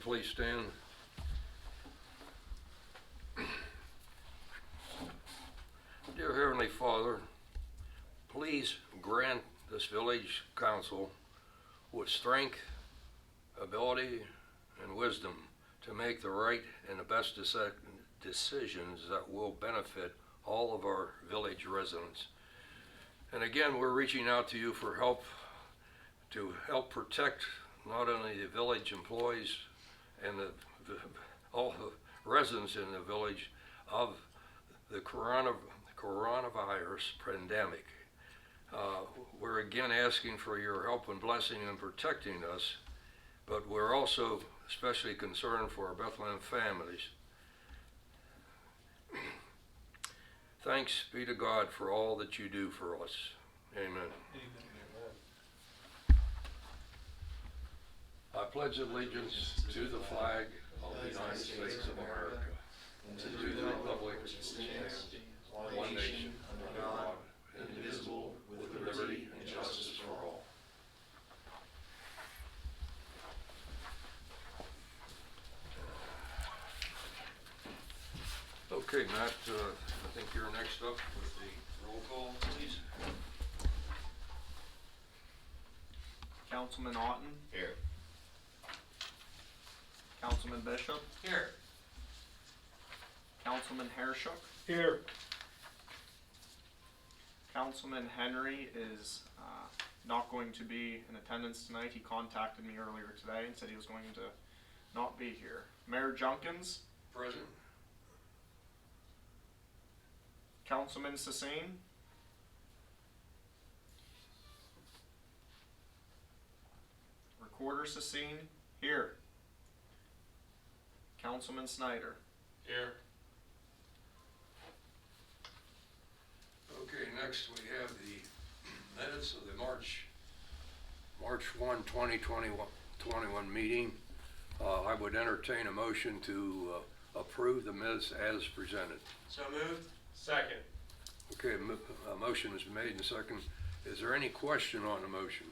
please stand. Dear Heavenly Father, please grant this village council with strength, ability, and wisdom to make the right and the best decisions that will benefit all of our village residents. And again, we're reaching out to you for help to help protect not only the village employees and all the residents in the village of the coronavirus pandemic. We're again asking for your help and blessing in protecting us, but we're also especially concerned for our Bethlehem families. Thanks be to God for all that you do for us. Amen. Amen. I pledge allegiance to the flag of the United States of America and to the republic which stands one nation under God, indivisible, with liberty and justice for all. Okay, Matt, I think you're next up with the roll call, please. Councilman Otten, Here. Councilman Bishop, Here. Councilman Herschuk, Here. Councilman Henry is not going to be in attendance tonight. He contacted me earlier today and said he was going to not be here. Mayor Junkins, Present. Councilman Sassine, Recorder Sassine, here. Councilman Snyder. Here. Okay, next we have the minutes of the March 1, 2021 meeting. I would entertain a motion to approve the minutes as presented. So moved. Second. Okay, a motion has been made and second. Is there any question on the motion?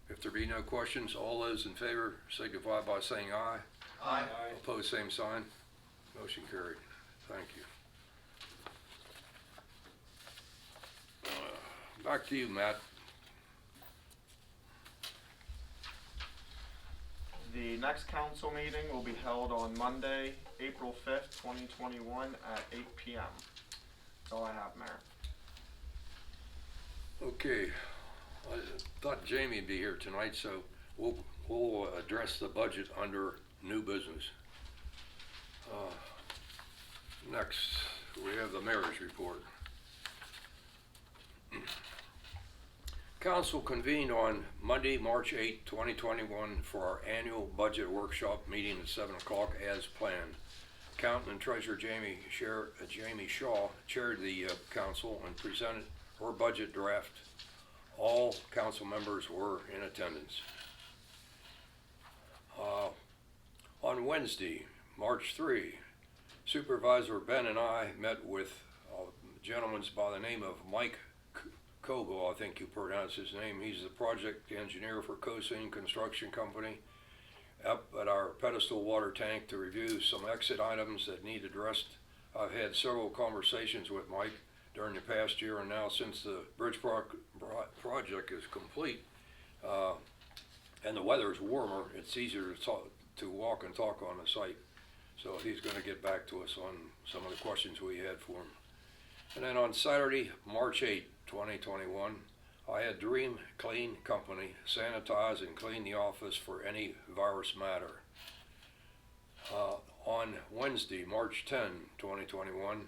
If there be no questions, all those in favor signify by saying aye. Aye. Opposed, same sign. Motion carried. Thank you. Back to you, Matt. The next council meeting will be held on Monday, April 5th, 2021 at 8 p.m. That's all I have, Mayor. Okay, I thought Jamie would be here tonight, so we'll address the budget under new business. Next, we have the mayor's report. Council convened on Monday, March 8, 2021 for our annual budget workshop meeting at 7 o'clock as planned. Accountant and Treasurer Jamie Shaw chaired the council and presented her budget draft. All council members were in attendance. On Wednesday, March 3, Supervisor Ben and I met with a gentleman by the name of Mike Kogo, I think you pronounce his name. He's the project engineer for Cosine Construction Company, up at our pedestal water tank to review some exit items that need addressed. I've had several conversations with Mike during the past year, and now since the bridge project is complete and the weather is warmer, it's easier to walk and talk on the site. So he's going to get back to us on some of the questions we had for him. And then on Saturday, March 8, 2021, I had Dream Clean Company sanitize and clean the office for any virus matter. On Wednesday, March 10, 2021,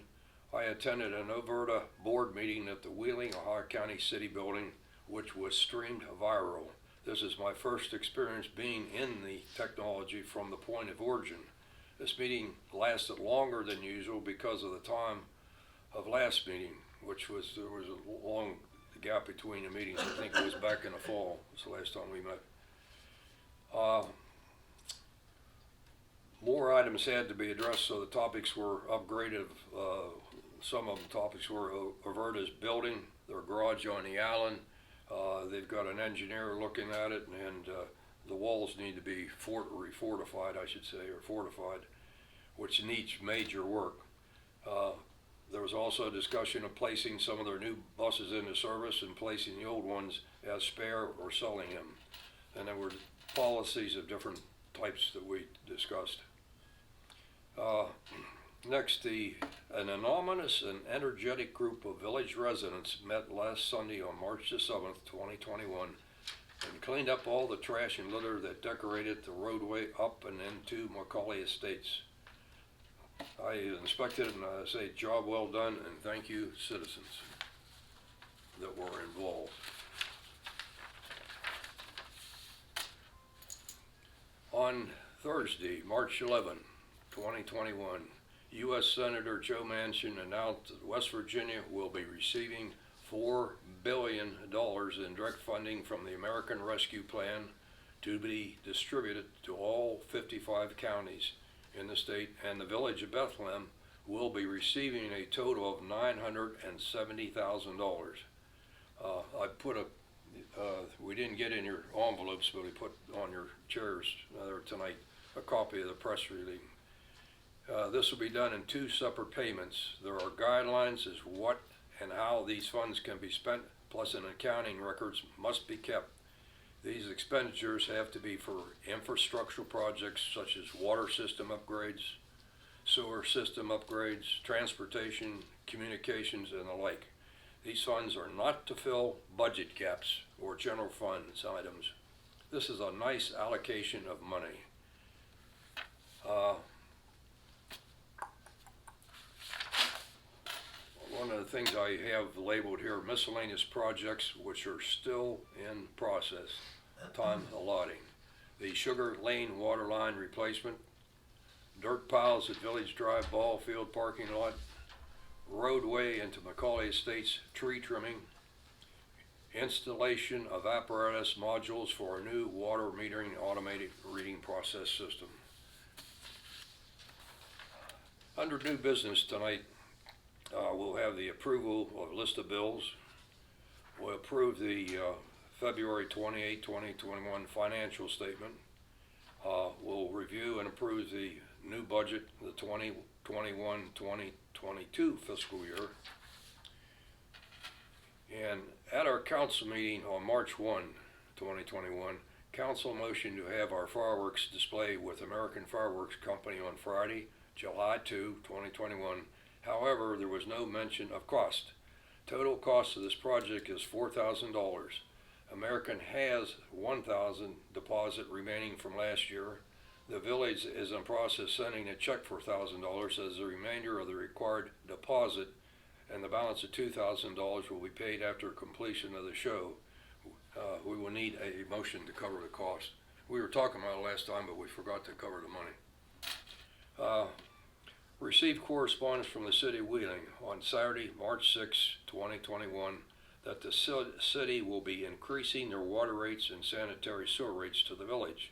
I attended an Overta board meeting at the Wheeling, Ohio County City Building, which was streamed viral. This is my first experience being in the technology from the point of origin. This meeting lasted longer than usual because of the time of last meeting, there was a long gap between the meetings. I think it was back in the fall. It was the last time we met. More items had to be addressed, so the topics were upgraded. Some of the topics were Overta's building, their garage on the island. They've got an engineer looking at it, and the walls need to be refortified, I should say, or fortified, which needs major work. There was also discussion of placing some of their new buses into service and placing the old ones as spare or selling them. And there were policies of different types that we discussed. Next, an anonymous and energetic group of village residents met last Sunday on March the 7th, 2021, and cleaned up all the trash and litter that decorated the roadway up and into Macaulay Estates. I inspected it and I say job well done, and thank you citizens that were involved. On Thursday, March 11, 2021, U.S. Senator Joe Manchin announced that West Virginia will be receiving $4 billion in direct funding from the American Rescue Plan to be distributed to all 55 counties in the state, and the village of Bethlehem will be receiving a total of $970,000. I put we didn't get in your envelopes, but we put on your chairs there tonight a copy of the press release. This will be done in 2 separate payments. There are guidelines as what and how these funds can be spent, plus an accounting records must be kept. These expenditures have to be for infrastructural projects such as water system upgrades, sewer system upgrades, transportation, communications, and the like. These funds are not to fill budget gaps or general funds items. This is a nice allocation of money. One of the things I have labeled here, miscellaneous projects which are still in process, time allotting. The Sugar Lane water line replacement, dirt piles at Village Drive ball field parking lot, roadway into Macaulay Estates tree trimming, installation of apparatus modules for a new water metering automated reading process system. Under new business tonight, we'll have the approval of list of bills. We'll approve the February 28, 2021 financial statement. We'll review and approve the new budget, the 2021-2022 fiscal year. And at our council meeting on March 1, 2021, council motion to have our fireworks display with American Fireworks Company on Friday, July 2, 2021. However, there was no mention of cost. Total cost of this project is $4,000. American has $1,000 deposit remaining from last year. The village is in process sending a check for $1,000 as the remainder of the required deposit, and the balance of $2,000 will be paid after completion of the show. We will need a motion to cover the cost. We were talking about it last time, but we forgot to cover the money. Received correspondence from the city of Wheeling on Saturday, March 6, 2021, that the city will be increasing their water rates and sanitary sewer rates to the village.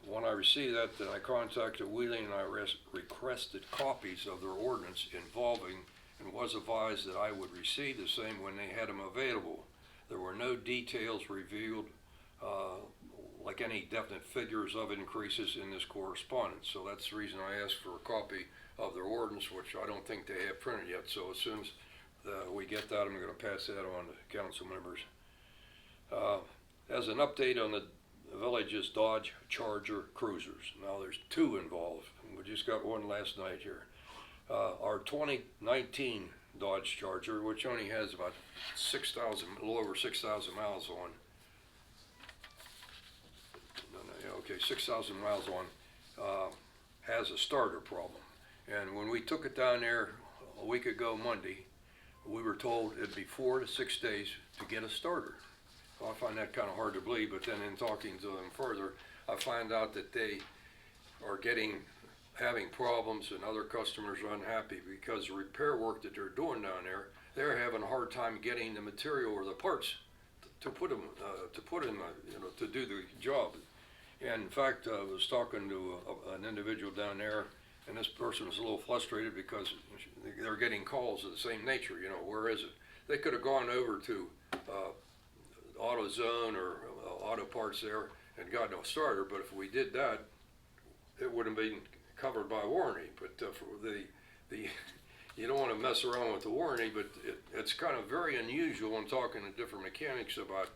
When I received that, then I contacted Wheeling and I requested copies of their ordinance involving, and was advised that I would receive the same when they had them available. There were no details revealed, like any definite figures of increases in this correspondence. So that's the reason I asked for a copy of their ordinance, which I don't think they have printed yet. So as soon as we get that, I'm going to pass that on to council members. As an update on the village's Dodge Charger cruisers. Now there's 2 involved. We just got one last night here. Our 2019 Dodge Charger, which only has about 6,000, a little over 6,000 miles on. Okay, 6,000 miles on, has a starter problem. And when we took it down there a week ago Monday, we were told it'd be 4 to 6 days to get a starter. Well, I find that kind of hard to believe, but then in talking to them further, I find out that they are having problems, and other customers are unhappy because the repair work that they're doing down there, they're having a hard time getting the material or the parts to put them, to do the job. And in fact, I was talking to an individual down there, and this person was a little frustrated because they're getting calls of the same nature. Where is it? They could have gone over to AutoZone or Auto Parts there and got no starter. But if we did that, it wouldn't be covered by warranty. But for the you don't want to mess around with the warranty, but it's kind of very unusual in talking to different mechanics about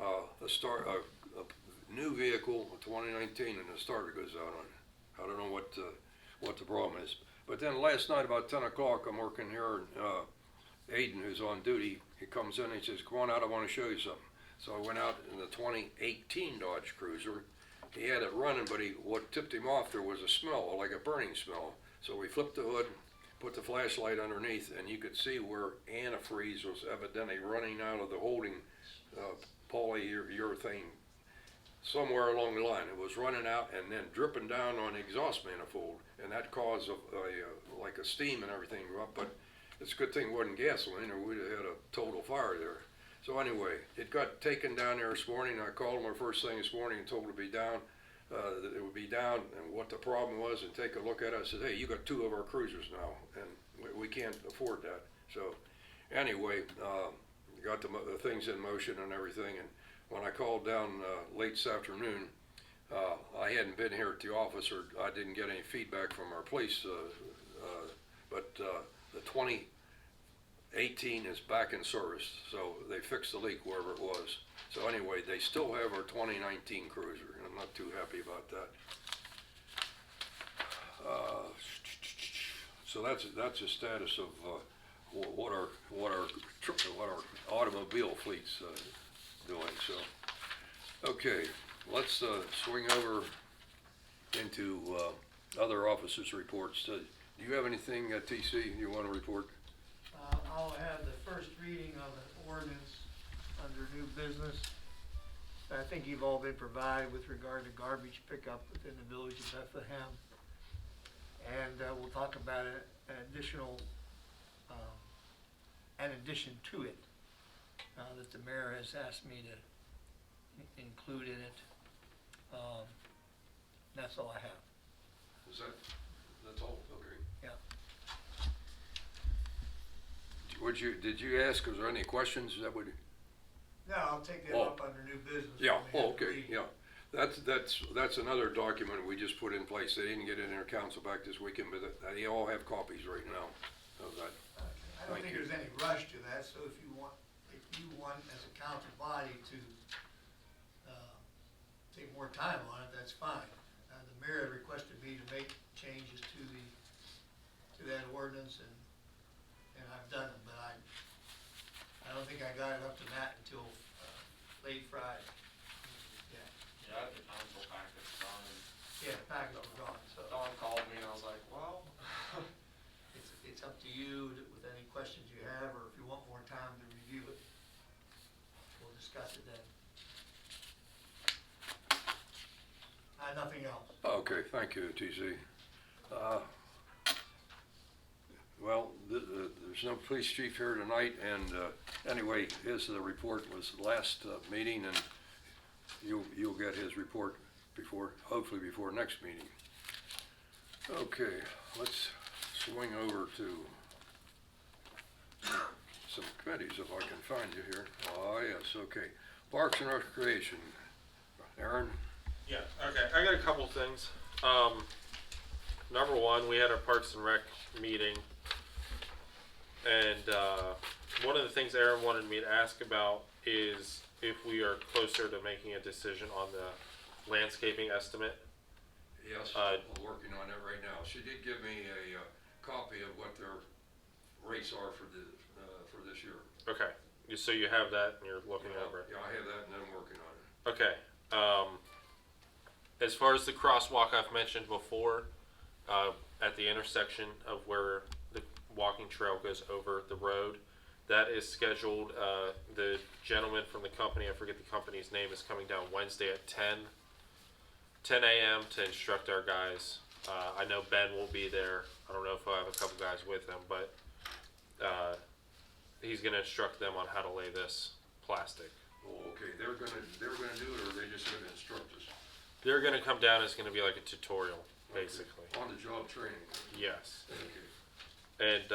a new vehicle, a 2019, and the starter goes out on it. I don't know what the problem is. But then last night about 10 o'clock, I'm working here, and Aiden, who's on duty, he comes in and he says, "Come on out, I want to show you something." So I went out in the 2018 Dodge Cruiser. He had it running, but what tipped him off there was a smell, like a burning smell. So we flipped the hood, put the flashlight underneath, and you could see where antifreeze was evidently running out of the holding polyurethane somewhere along the line. It was running out and then dripping down on the exhaust manifold, and that caused like a steam and everything. But it's a good thing it wasn't gasoline, or we'd have had a total fire there. So anyway, it got taken down there this morning. I called them first thing this morning and told them to be down. That it would be down, and what the problem was, and take a look at it. I said, "Hey, you got 2 of our cruisers now, and we can't afford that." So anyway, got the things in motion and everything. And when I called down late this afternoon, I hadn't been here at the office, or I didn't get any feedback from our police, but the 2018 is back in service, so they fixed the leak wherever it was. So anyway, they still have our 2019 Cruiser, and I'm not too happy about that. So that's the status of what our automobile fleet's doing. So okay, let's swing over into other officers' reports. Do you have anything, TC, you want to report? I'll have the first reading of an ordinance under new business. I think you've all been provided with regard to garbage pickup within the village of Bethlehem. And we'll talk about an addition to it that the mayor has asked me to include in it. That's all I have. That's all? Okay. Yeah. Did you ask, was there any questions that would? No, I'll take that up under new business. Yeah, when we have to okay, read. yeah. That's another document we just put in place. They didn't get in their council back this weekend, but they all have copies right now of that. I don't think there's any rush to that, so if you want as a council body to take more time on it, that's fine. The mayor requested me to make changes to that ordinance, and I've done them, but I don't think I got it up to that until late Friday. Yeah, the council packet's gone. Yeah, the package was gone, so Don called me and I was like, well, it's up to you with any questions you have, or if you want more time to review it, we'll discuss it then. Nothing else. Okay, thank you, TC. Well, there's no police chief here tonight, and anyway, his report was the last meeting, and you'll get his report hopefully before next meeting. Okay, let's swing over to some committees if I can find you here. Oh yes, okay. Parks and Recreation. Aaron? Yeah, okay, I got a couple things. Number one, we had our Parks and Rec meeting, and one of the things Aaron wanted me to ask about is if we are closer to making a decision on the landscaping estimate. Yes, I'm working on it right now. She did give me a copy of what their rates are for this year. Okay, so you have that and you're looking over it. Yeah, I have that and I'm working on it. Okay. As far as the crosswalk I've mentioned before, at the intersection of where the walking trail goes over the road, that is scheduled. The gentleman from the company, I forget the company's name, is coming down Wednesday at 10 a.m. to instruct our guys. I know Ben will be there. I don't know if I'll have a couple guys with him, but he's going to instruct them on how to lay this plastic. Oh, okay. They're gonna do it, or are they just gonna instruct us? They're going to come down. It's going to be like a tutorial, basically. On the job training. Yes. Okay. And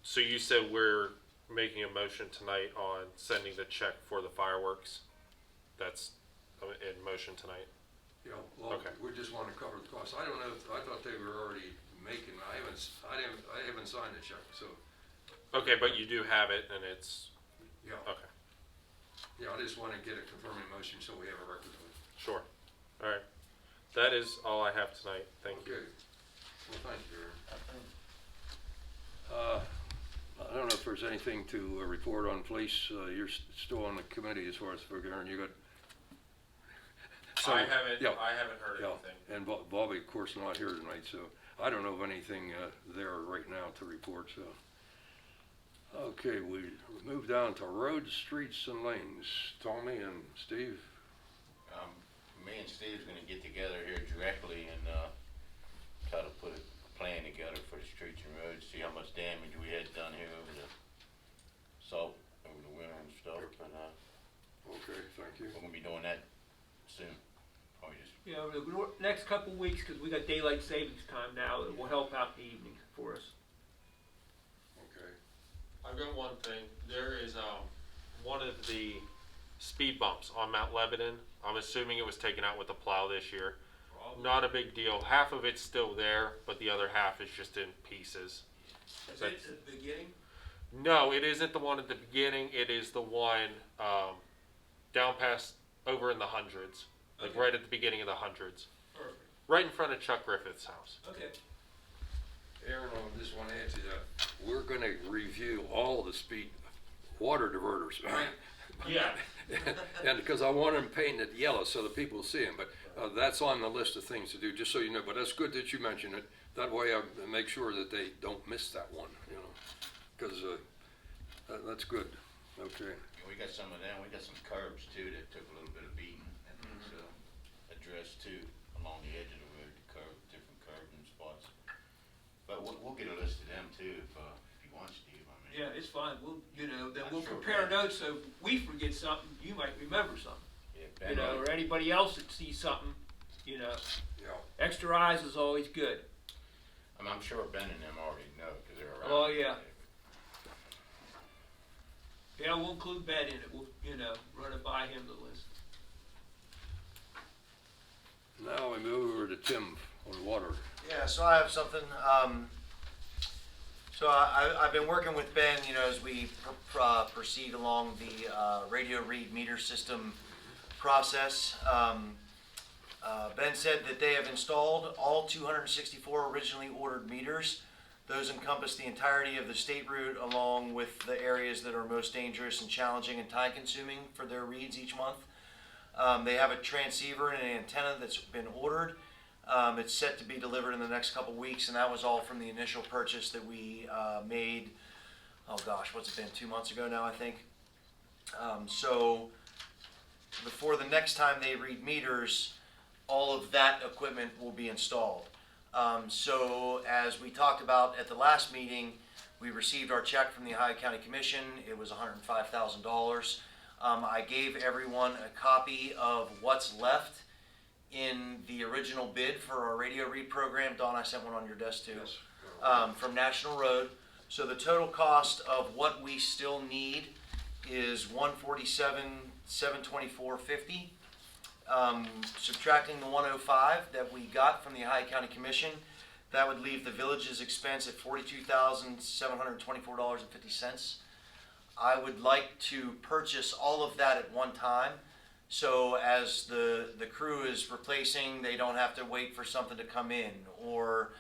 so you said we're making a motion tonight on sending the check for the fireworks. That's in motion tonight. Yeah, well, Okay. we just want to cover the cost. I don't know, I thought they were already making, I haven't signed the check, so, Okay, but you do have it, and it's yeah. okay. Yeah, I just want to get a confirming motion so we have a record of it. Sure. All right. That is all I have tonight. Thank you. Okay. Well, thank you, Aaron. I don't know if there's anything to report on police. You're still on the committee as far as for Aaron. You got. I haven't heard Yeah, anything. and Bobby, of course, not here tonight, so I don't know of anything there right now to report, so. Okay, we move down to roads, streets, and lanes. Tommy and Steve? Me and Steve's gonna get together here directly and, try to put a plan together for the streets and roads, see how much damage we had done here over the salt, over the winter and stuff, and, Okay, thank you. we're gonna be doing that soon. Probably just, You know, the next couple of weeks, because we got daylight savings time now, it will help out the evenings for us. Okay. I've got one thing. There is one of the speed bumps on Mount Lebanon. I'm assuming it was taken out with a plow this year. Not a big deal. Half of it's still there, but the other half is just in pieces. Is it at the beginning? No, it isn't the one at the beginning. It is the one down past over in the hundreds, like Okay. right at the beginning of the hundreds, Perfect. right in front of Chuck Griffith's house. Okay. Aaron, I just want to add to that. We're going to review all the speed water diverters. Yeah. And because I want them painted yellow so that people see them, but that's on the list of things to do, just so you know. But that's good that you mention it. That way I make sure that they don't miss that one, you know, because that's good. Okay. we got some of them, we got some curbs too that took a little bit of beating, and it's, addressed too, along the edge of the road, the curb, different curbs and spots. But we'll get a list of them too, if you want, Steve, I mean. Yeah, it's fine. We'll, then I'm we'll sure compare Ben- notes, so if we forget something, you might remember something. Yeah, You know, or anybody else that sees something, Yeah. extra eyes is always good. I'm sure Ben and them already know, cause they're around. Oh, yeah. Yeah, we'll include Ben in it. We'll, run it by him, the list. Now we move over to Tim on water. Yeah, so I have something. So I've been working with Ben, as we proceed along the radio read meter system process. Ben said that they have installed all 264 originally ordered meters. Those encompass the entirety of the state route along with the areas that are most dangerous and challenging and time consuming for their reads each month. They have a transceiver and an antenna that's been ordered. It's set to be delivered in the next couple weeks, and that was all from the initial purchase that we made, oh gosh, what's it been, 2 months ago now, I think. So before the next time they read meters, all of that equipment will be installed. So as we talked about at the last meeting, we received our check from the Ohio County Commission. It was $105,000. I gave everyone a copy of what's left in the original bid for our radio read program. Don, I sent one on your desk too. Yes. From National Road. So the total cost of what we still need is $147,724.50. Subtracting the 105 that we got from the Ohio County Commission, that would leave the village's expense at $42,724.50. I would like to purchase all of that at one time. So as the crew is replacing, they don't have to wait for something to come in, or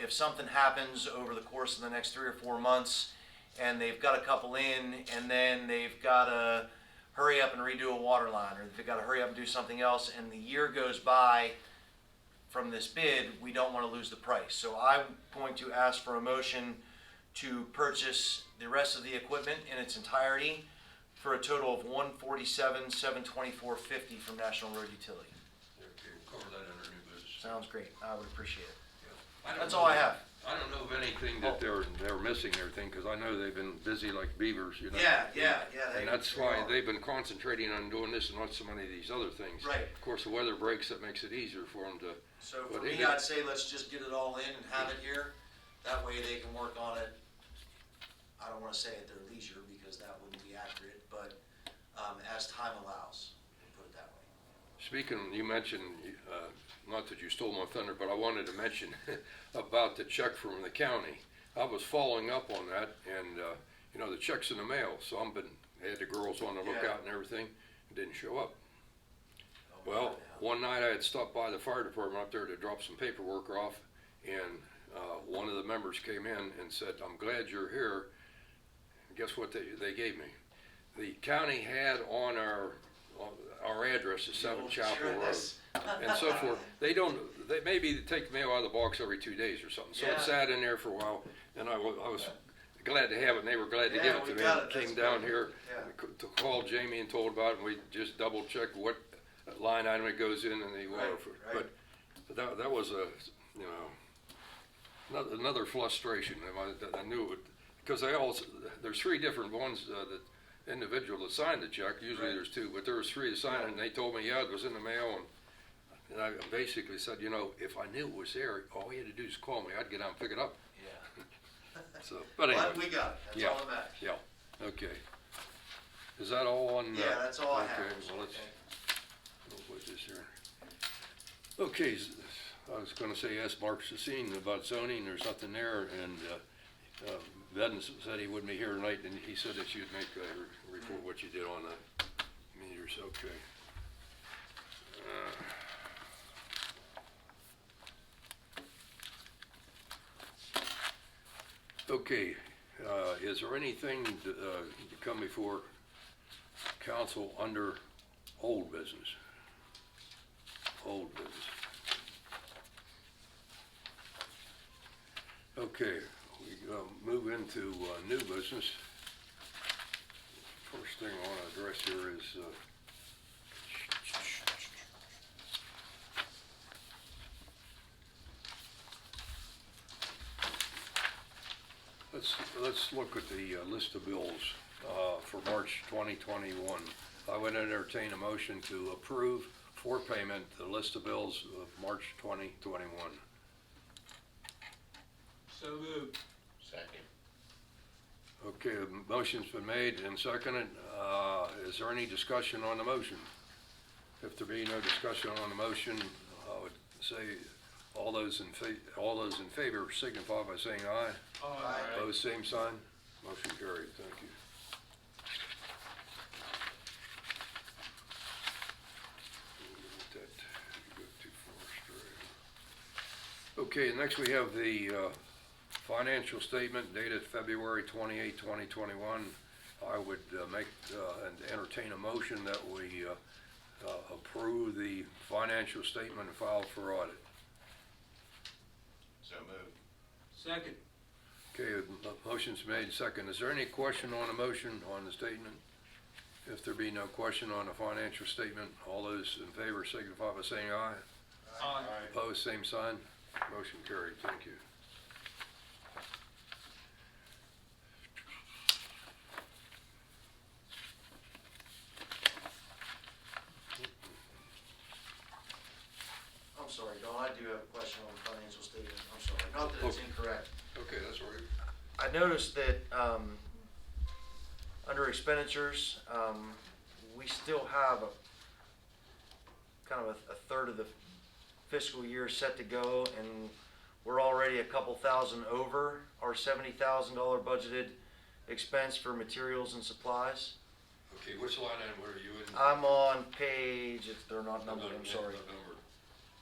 if something happens over the course of the next 3 or 4 months, and they've got a couple in, and then they've got to hurry up and redo a water line, or they've got to hurry up and do something else, and the year goes by from this bid, we don't want to lose the price. So I'm going to ask for a motion to purchase the rest of the equipment in its entirety for a total of $147,724.50 from National Road Utility. Okay, we'll cover that under new business. Sounds great. I would appreciate it. Yeah. That's all I have. I don't know of anything that they're missing everything, because I know they've been busy like beavers, Yeah. And that's why they've been concentrating on doing this and not so many of these other things. Right. Of course, the weather breaks, that makes it easier for them to. So But for me, it- I'd say let's just get it all in and have it here. That way they can work on it. I don't wanna say at their leisure, because that wouldn't be accurate, but, as time allows, we'll put it that way. Speaking, you mentioned, not that you stole my thunder, but I wanted to mention about the check from the county. I was following up on that, and, the check's in the mail, so I had the girls on the lookout and everything, it didn't show up. Well, one night I had stopped by the fire department up there to drop some paperwork off, and one of the members came in and said, "I'm glad you're here." And guess what they gave me? The county had on our address is 7 Chapel Road, and so forth. They maybe take the mail out of the box every 2 days or something. So it sat in there for a while, and I was glad to have it, and they were glad to give it to me. Came down here to call Jamie and told about it, and we just double checked what line item it goes in and the water. Right. But that was another frustration. I knew it, because there's 3 different ones, that individual that signed the check. Usually there's 2, but there was 3 that signed it, and they told me, it was in the mail, and I basically said, if I knew it was there, all he had to do is call me. I'd get out and pick it up. Yeah. So, but anyway. But we got it, that's all that matters. Yeah, okay. Is that all on? Yeah, that's all I have. Okay, well, let's, we'll put this here. Okay, I was gonna say, ask Mark Sassine about zoning, there's nothing there, and, Ben said he wouldn't be here tonight, and he said that you'd make a report what you did on the meters, okay. Okay, is there anything to come before council under old business? Old business. Okay, we move into new business. First thing I want to address here is let's look at the list of bills for March 2021. I would entertain a motion to approve for payment the list of bills of March 2021. So moved. Second. Okay, a motion's been made and seconded. Is there any discussion on the motion? If there be no discussion on the motion, I would say all those in favor signify by saying aye. Aye. Opposed, same sign. Motion carried. Thank you. Go too far straight. Okay, next we have the financial statement dated February 28, 2021. I would make and entertain a motion that we approve the financial statement and file for audit. So moved. Second. Okay, motion's made second. Is there any question on the motion on the statement? If there be no question on the financial statement, all those in favor signify by saying aye. Aye. Opposed, same sign. Motion carried. Thank you. I'm sorry, Don, I do have a question on the financial statement, I'm sorry, not that it's incorrect. Okay, that's all right. I noticed that, under expenditures, we still have kind of a third of the fiscal year set to go, and we're already a couple thousand over our $70,000 budgeted expense for materials and supplies. Okay, which line item were you in? I'm on page, they're not numbered, I'm sorry.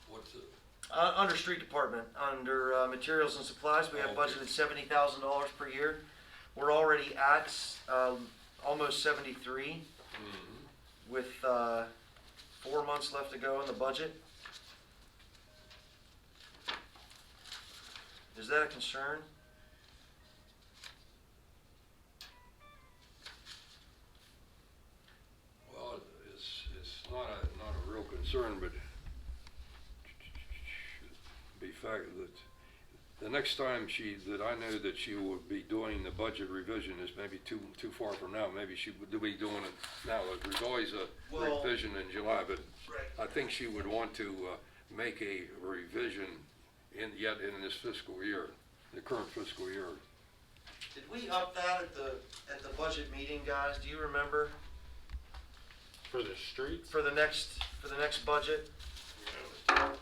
What's the? Under street department, under materials and supplies, we have Okay. budgeted $70,000 per year. We're already at almost 73, with 4 months left to go in the budget. Is that a concern? Well, it's not a real concern, but be fact that the next time that I know that she will be doing the budget revision is maybe too far from now. Maybe she would be doing it now. There's always a Well, revision in July, but right. I think she would want to make a revision in this fiscal year, the current fiscal year. Did we up that at the budget meeting, guys? Do you remember? For the streets? For the next budget? I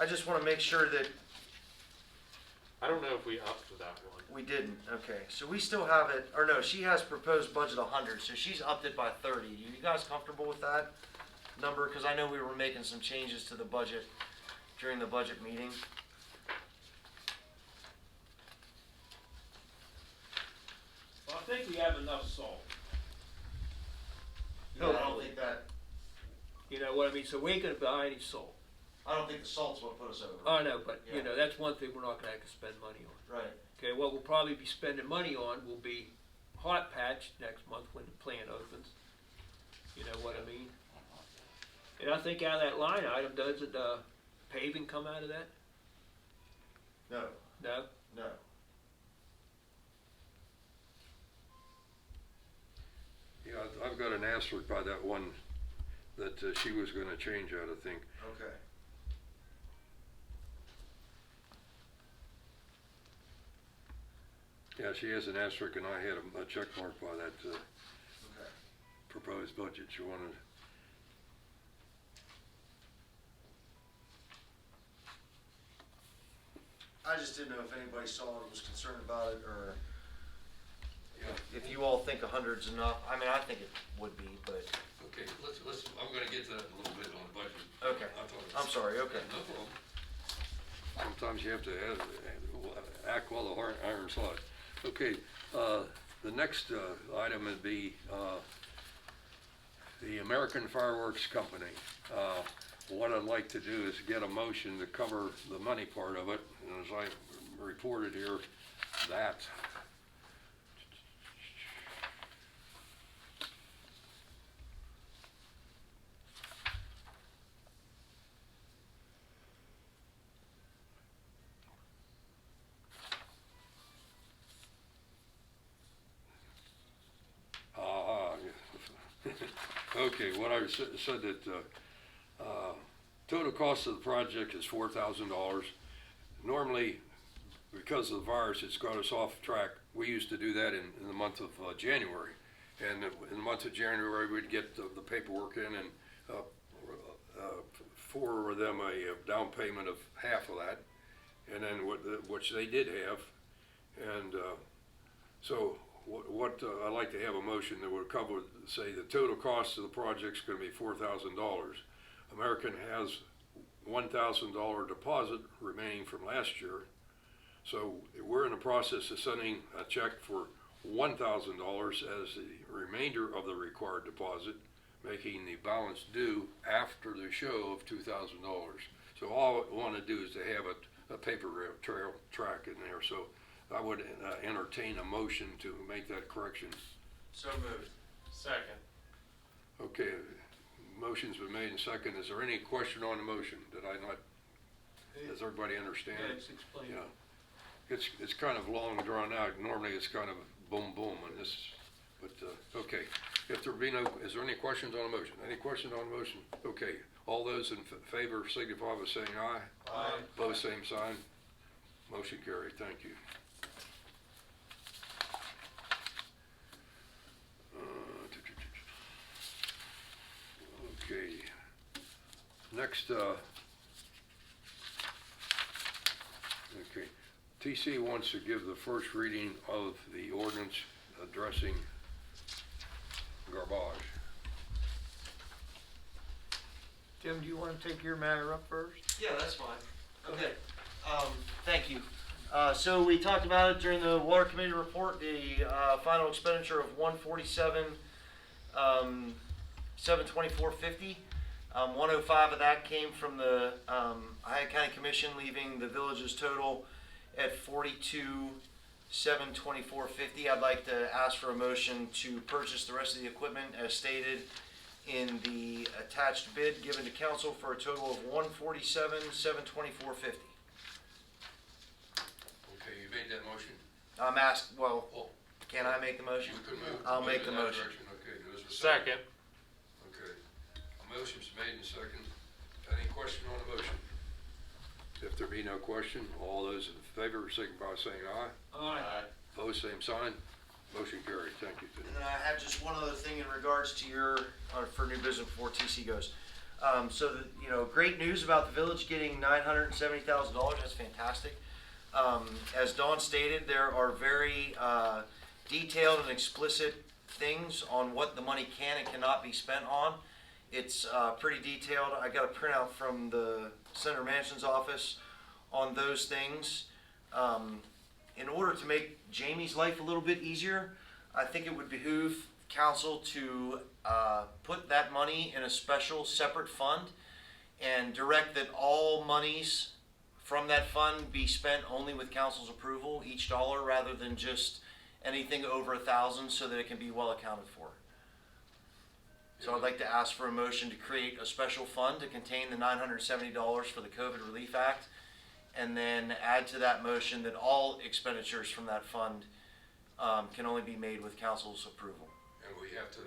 just wanna make sure that I don't know if we upped that one. we didn't. Okay, so we still have it, or no, she has proposed budget 100, so she's upped it by 30. You guys comfortable with that number? Cause I know we were making some changes to the budget during the budget meeting. Well, I think we have enough salt. No, I don't think that, You know what I mean? So we ain't gonna buy any salt. I don't think the salt's what put us over. I know, but Yeah. you know, that's one thing we're not gonna have to spend money on. Right. Okay, what we'll probably be spending money on will be hot patch next month when the plant opens. You know what I mean? And I think out of that line item, doesn't paving come out of that? No, No? no. Yeah, I've got an asterisk by that one that she was gonna change that, I think. Okay. Yeah, she has an asterisk and I had a check mark by that Okay. proposed budget. She wanted, I just didn't know if anybody saw it, was concerned about it, or yeah, if you all think 100's enough. I mean, I think it would be, but, okay, let's, I'm gonna get to that in a little bit on the budget. okay. I thought it I'm was- sorry, okay. No problem. Sometimes you have to act while the iron's hot. Okay, the next item would be the American Fireworks Company. What I'd like to do is get a motion to cover the money part of it, and as I reported here, that. Okay, what I said that total cost of the project is $4,000. Normally, because of the virus, it's got us off track. We used to do that in the month of January. And in the month of January, we'd get the paperwork in and for them a down payment of half of that. And then which they did have. And so what I'd like to have a motion that would cover, say the total cost of the project's gonna be $4,000. American has $1,000 deposit remaining from last year. So we're in the process of sending a check for $1,000 as the remainder of the required deposit, making the balance due after the show of $2,000. So all I wanna do is to have a paper track in there. So I would entertain a motion to make that correction. So moved. Second. Okay, motion's been made and second. Is there any question on the motion? Did I not, does everybody understand? Yeah, it's explained. Yeah. It's kind of long and drawn out. Normally it's kind of boom, boom, and this, but, okay. If there be no, is there any questions on the motion? Any questions on the motion? Okay, all those in favor signify by saying aye. Aye. Both same sign. Motion carried, thank you. Okay, next, okay, TC wants to give the first reading of the ordinance addressing garbage. Tim, do you wanna take your matter up first? Yeah, that's fine. Okay, thank you. So we talked about it during the water committee report, the, final expenditure of 147, 724.50. 105 of that came from the, Ohio County Commission, leaving the village's total at 42,724.50. I'd like to ask for a motion to purchase the rest of the equipment as stated in the attached bid given to council for a total of 147,724.50. Okay, you made that motion? I'm asked, well, Oh, can I make the motion? you could move. I'll move make in the that motion. direction. Okay, there's a Second. Okay, a motion's made and second. Any question on the motion? If there be no question, all those in favor signify by saying aye. Aye. Opposed, same sign. Motion carried. Thank you. And then I have just one other thing in regards to your, for new business before TC goes. Great news about the village getting $970,000, that's fantastic. As Don stated, there are very detailed and explicit things on what the money can and cannot be spent on. It's pretty detailed. I got a printout from the Senator Manchin's office on those things. In order to make Jamie's life a little bit easier, I think it would behoove council to put that money in a special separate fund and direct that all monies from that fund be spent only with council's approval, each dollar, rather than just anything over 1,000, so that it can be well accounted for. So I'd like to ask for a motion to create a special fund to contain the $970 for the COVID Relief Act, and then add to that motion that all expenditures from that fund can only be made with council's approval. And we have to,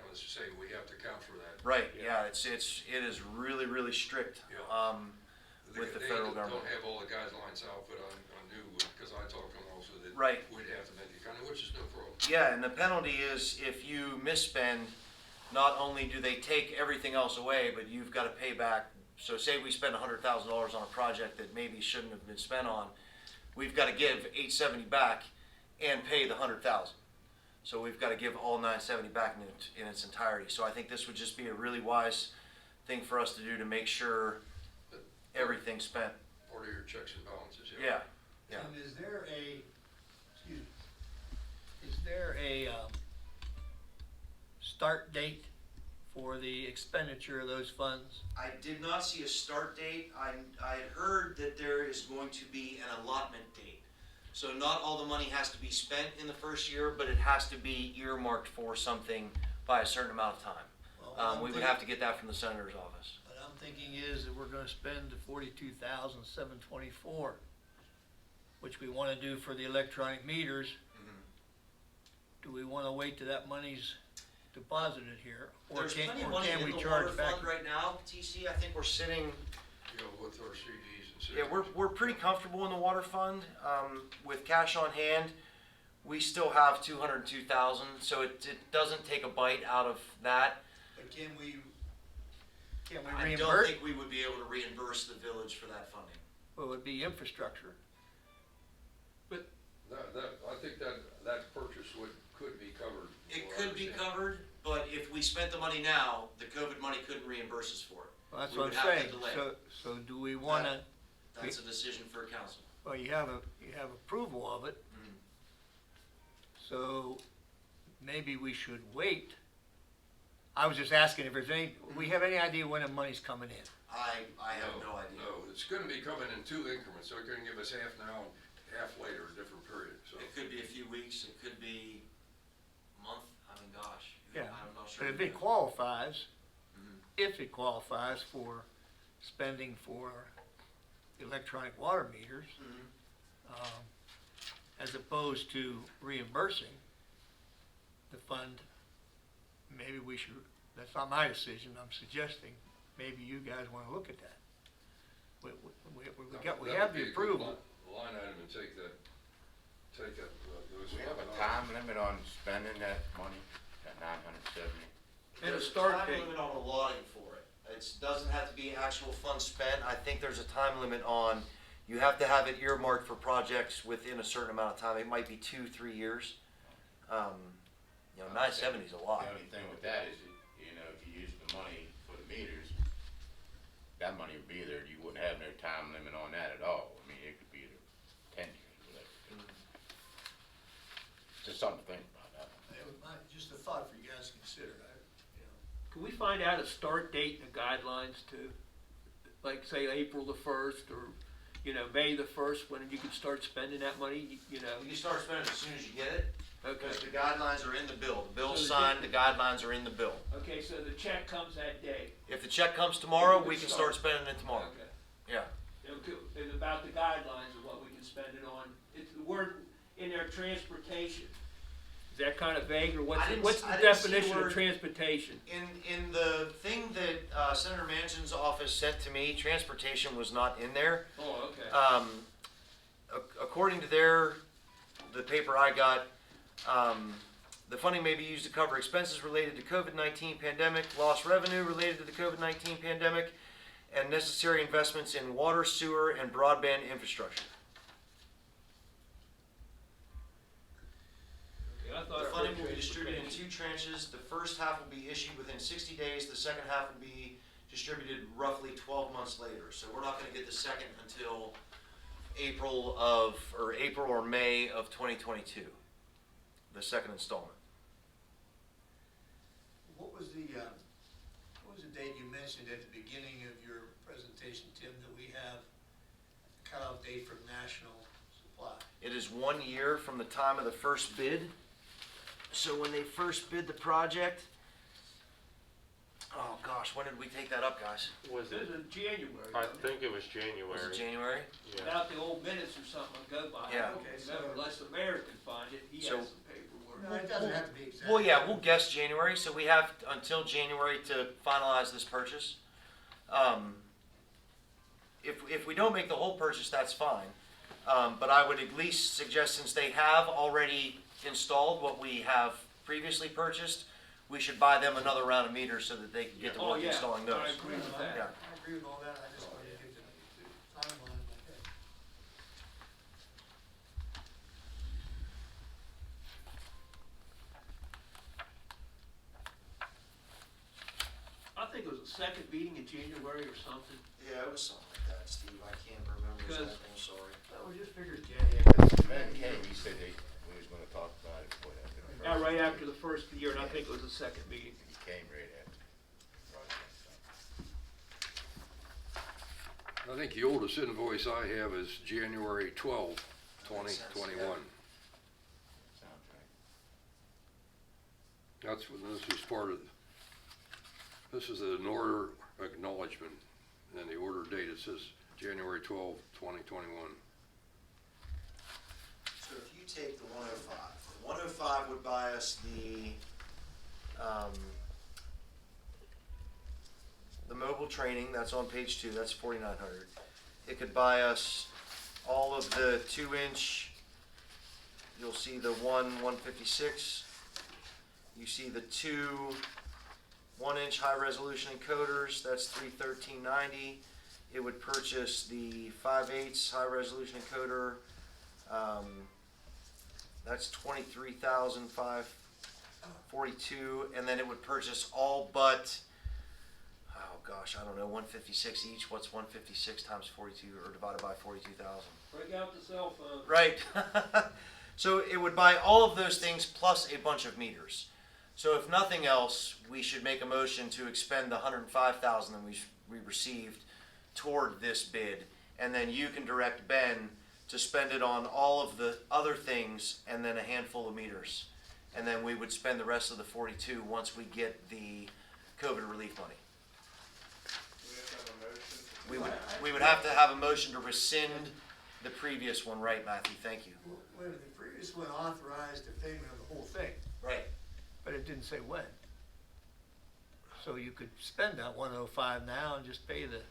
let's just say, we have to account for that. Right, yeah, it is really, really strict, Yeah. with the They federal government. don't have all the guidelines out, but I knew, because I talked to them also, that Right. we'd have to make it kind of, which is no problem. Yeah, and the penalty is if you misspend, not only do they take everything else away, but you've got to pay back. So say we spend $100,000 on a project that maybe shouldn't have been spent on, we've got to give $870 back and pay the $100,000. So we've got to give all $970 back in its entirety. So I think this would just be a really wise thing for us to do to make sure everything's spent. Part of your checks and balances, Yeah, yeah. And is there a start date for the expenditure of those funds? I did not see a start date. I had heard that there is going to be an allotment date. So not all the money has to be spent in the first year, but it has to be earmarked for something by a certain amount of time. Well, We would have to get that from the senator's office. What I'm thinking is that we're gonna spend the $42,724, which we wanna do for the electronic meters. Do we wanna wait till that money's deposited here? Or There's can, plenty of or money can in we the charge water back? fund right now, TC. I think we're sitting, with our CDs and yeah, we're pretty comfortable in the water fund. With cash on hand, we still have 202,000, so it doesn't take a bite out of that. But can we I don't reimburse? think we would be able to reimburse the village for that funding. Well, it would be infrastructure. I think that purchase could be covered. It Well, I could be understand. covered, but if we spent the money now, the COVID money couldn't reimburse us for it. Well, that's We what would I'm have to saying. delay. So do we wanna, That's a decision for council. well, you have approval of it. Mhm. So maybe we should wait. I was just asking if there's we have any idea when the money's coming in? I have no idea. No, it's gonna be coming in 2 increments, so they're gonna give us half now and half later, a different period, so. It could be a few weeks, it could be a month, I mean, gosh. Yeah, I'm not sure. But if it qualifies, Mhm. if it qualifies for spending for electronic water meters, Mhm. as opposed to reimbursing the fund, maybe we should, that's not my decision, I'm suggesting, maybe you guys wanna look at that. We That have would be the a good approval. Line item and take that, those. Do we have a time limit on spending that money, that 970? And a There's start time date. limit on allotting for it. It doesn't have to be actual funds spent. I think there's a time limit on, you have to have it earmarked for projects within a certain amount of time. It might be 2-3 years. 970 is a lot. The only thing with that is, if you use the money for the meters, that money would be there, you wouldn't have no time limit on that at all. I mean, it could be 10 years, whatever. Just something to think about that. Just a thought for you guys to consider. Can we find out a start date and the guidelines too? Like say April the 1st or, May the 1st, when you can start spending that money, You can start spending as soon as you get it, Okay. because the guidelines are in the bill. The bill's So the- signed, the guidelines are in the bill. Okay, so the check comes that day. If the check comes tomorrow, we can start spending it tomorrow. Okay. Yeah. And about the guidelines of what we can spend it on. It's the word in there, transportation. Is that kind of vague, or I what's, didn't- what's the I didn't see definition where- of transportation? In the thing that Senator Manchin's office sent to me, transportation was not in there. Oh, okay. According to the paper I got, the funding may be used to cover expenses related to COVID-19 pandemic, lost revenue related to the COVID-19 pandemic, and necessary investments in water, sewer, and broadband infrastructure. Okay, I thought The I funding heard will be distributed in transportation. 2 tranches. The first half will be issued within 60 days. The second half will be distributed roughly 12 months later. So we're not going to get the second until April or May of 2022. The second installment. What was the date you mentioned at the beginning of your presentation, Tim, that we have a cutoff date for national supply? It is 1 year from the time of the first bid. So when they first bid the project, oh gosh, when did we take that up, guys? Was It it? was in January, I wasn't it? think it was January. Was it January? Yeah. Without the old minutes or something to go by. Yeah. Okay, so- Remember, unless the mayor can find it, he has So- some paperwork. No, it doesn't have to be exact. Well, yeah, we'll guess January, so we have until January to finalize this purchase. If we don't make the whole purchase, that's fine. But I would at least suggest, since they have already installed what we have previously purchased, we should buy them another round of meters so that they can get to Oh, work yeah, installing I those. agree with I that. Yeah. agree with all that, I just wanted to get the timeline like that. I think it was the second meeting in January or something. Yeah, it was something like that, Steve. I can't remember Because- exactly, I'm sorry. We just figured January. Ben came, he said we was gonna talk about it before that. Yeah, right after the first year, and I think it was the second meeting. He came right after. I think the oldest invoice I have is January 12, That makes sense, 2021. Sounds right. That's when this is part of, this is an order acknowledgement, and the order date, it says January 12, 2021. So if you take the 105 would buy us the mobile training, that's on page 2, that's 4,900. It could buy us all of the 2-inch, you'll see the 156, you see the 2 1-inch high resolution encoders, that's $313.90. It would purchase the 5/8 high resolution encoder, that's $23,542, and then it would purchase all but, oh gosh, I don't know, 156 each. What's 156 times 42 or divided by 42,000? Break out the cell phone. Right. So it would buy all of those things plus a bunch of meters. So if nothing else, we should make a motion to expend the 105,000 that we received toward this bid, and then you can direct Ben to spend it on all of the other things and then a handful of meters. And then we would spend the rest of the 42 once we get the COVID relief money. We would have to have a motion to rescind the previous one, right, Matthew? Thank you. Well, the previous one authorized the payment of the whole thing, Right. but it didn't say when. So you could spend that 105 now and just pay the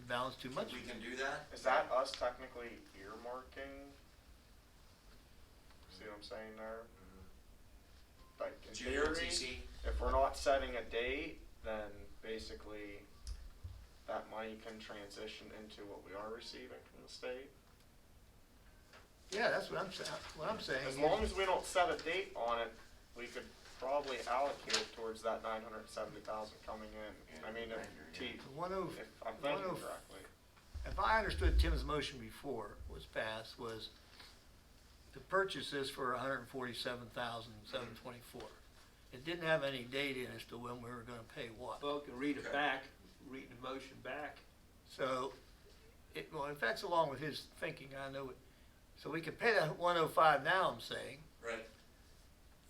balance 2 months. We can do that? Is that us technically earmarking? See what I'm saying there? Like, in theory, GRTC? if we're not setting a date, then basically that money can transition into what we are receiving from the state. Yeah, that's what I'm saying. What I'm saying As is, long as we don't set a date on it, we could probably allocate it towards that 970,000 coming in. I mean, if the 10 if I'm thinking 105 correctly. if I understood Tim's motion before was passed, was to purchase this for $147,724. It didn't have any date in as to when we were gonna pay what. Well, can read it back, read the motion back. So, well, if that's along with his thinking, I know it. So we could pay that 105 now, I'm saying. Right.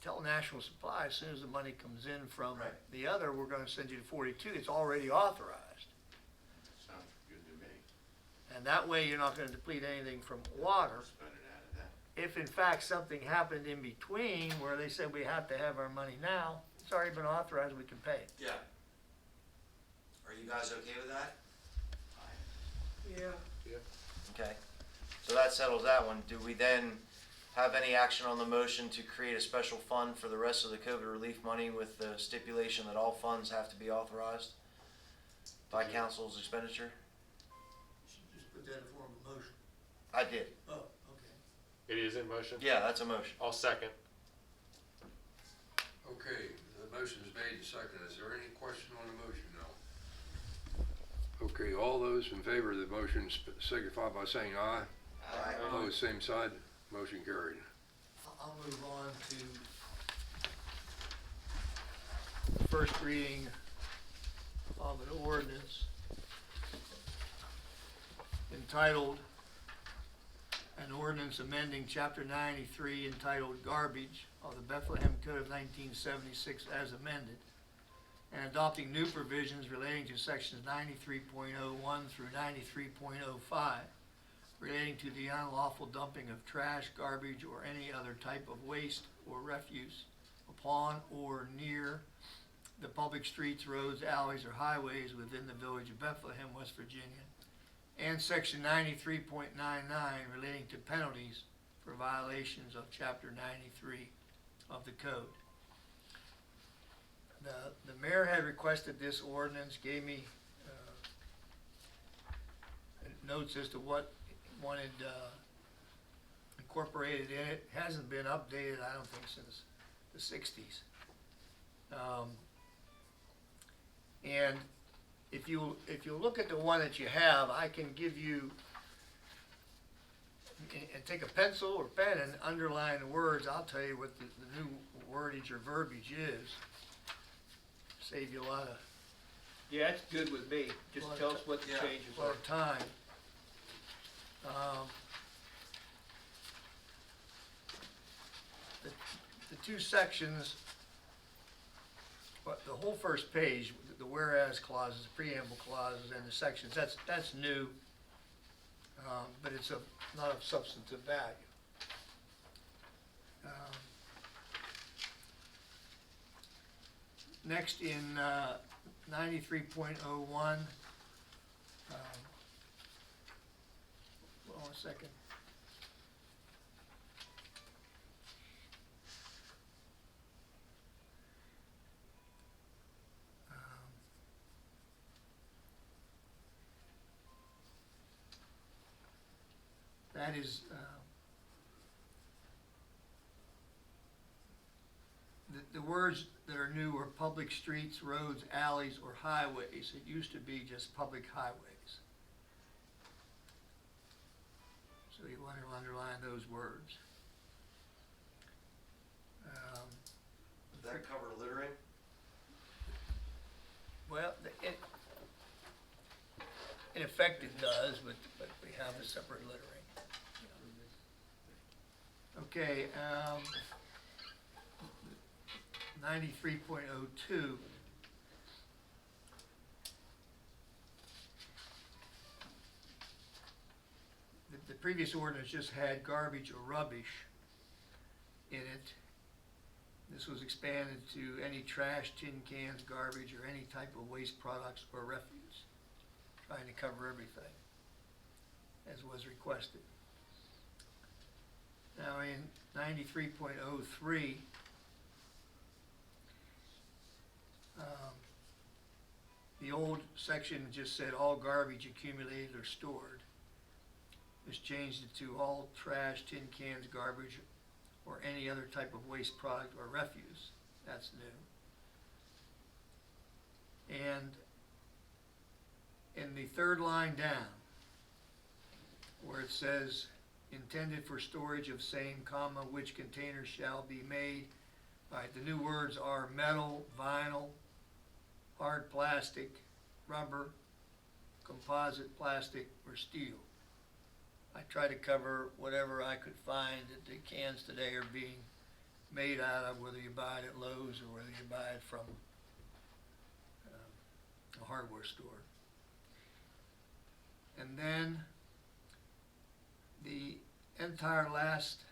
Tell National Supply, as soon as the money comes in from Right. the other, we're gonna send you to 42. It's already authorized. Sounds good to me. And that way, you're not gonna deplete anything from water. Spend it out of that. if in fact something happened in between where they said we have to have our money now, it's already been authorized, we can pay it. Yeah. Are you guys okay with that? Yeah. Okay, so that settles that one. Do we then have any action on the motion to create a special fund for the rest of the COVID relief money with the stipulation that all funds have to be authorized by council's expenditure? You should just put that in form of a motion. I did. Oh, okay. It is in motion? Yeah, that's a motion. I'll second. Okay, the motion is made and seconded. Is there any question on the motion now? Okay, all those in favor of the motion signify by saying aye. Aye. Opposed, same side. Motion carried. I'll move on to first reading of an ordinance entitled, an ordinance amending chapter 93 entitled Garbage of the Bethlehem Code of 1976 as amended, and adopting new provisions relating to sections 93.01 through 93.05 relating to the unlawful dumping of trash, garbage, or any other type of waste or refuse upon or near the public streets, roads, alleys, or highways within the village of Bethlehem, West Virginia, and section 93.99 relating to penalties for violations of chapter 93 of the code. The mayor had requested this ordinance, gave me notes as to what he wanted incorporated in it. Hasn't been updated, I don't think, since the 60s. And if you look at the one that you have, I can give you, and take a pencil or pen and underline the words. I'll tell you what the new wordage or verbiage is. Save you a lot of Yeah, that's good with me. Just tell us what the changes a lot are. of time. The two sections, but the whole first page, the whereas clauses, the preamble clauses, and the sections, that's new, but it's not of substantive value. Next, in 93.01, hold on a second. That is, the words that are new are public streets, roads, alleys, or highways. It used to be just public highways. So you want to underline those words. Does that cover littering? Well, in effect it does, but we have a separate littering. Okay, 93.02. The previous ordinance just had garbage or rubbish in it. This was expanded to any trash, tin cans, garbage, or any type of waste products or refuse, trying to cover everything, as was requested. Now in 93.03, the old section just said all garbage accumulated or stored. This changed it to all trash, tin cans, garbage, or any other type of waste product or refuse. That's new. And in the third line down, where it says intended for storage of same, comma, which containers shall be made. All right, the new words are metal, vinyl, hard plastic, rubber, composite plastic, or steel. I try to cover whatever I could find that the cans today are being made out of, whether you buy it at Lowe's or whether you buy it from a hardware store. And then the entire last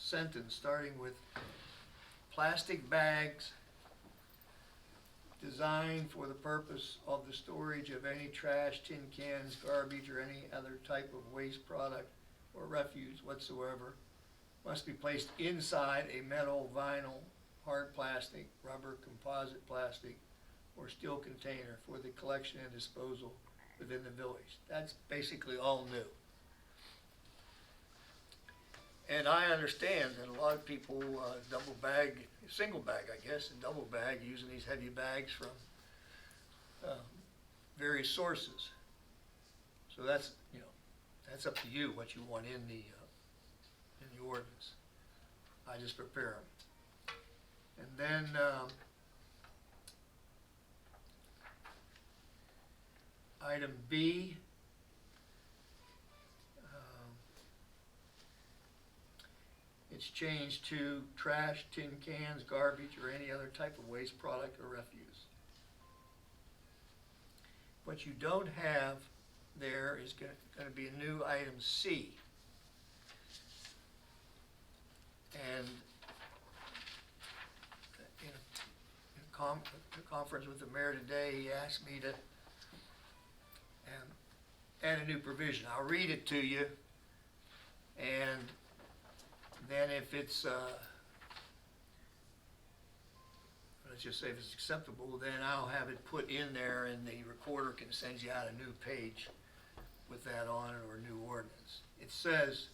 sentence starting with plastic bags designed for the purpose of the storage of any trash, tin cans, garbage, or any other type of waste product or refuse whatsoever must be placed inside a metal, vinyl, hard plastic, rubber, composite plastic, or steel container for the collection and disposal within the village. That's basically all new. And I understand that a lot of people double bag, single bag, I guess, and double bag using these heavy bags from various sources. So that's, you know, that's up to you what you want in the ordinance. I just prepare them. And then item B, it's changed to trash, tin cans, garbage, or any other type of waste product or refuse. What you don't have there is going to be a new item C. And in a conference with the mayor today, he asked me to add a new provision. I'll read it to you, and then if it's, let's just say if it's acceptable, then I'll have it put in there and the recorder can send you out a new page with that on it or a new ordinance. It says,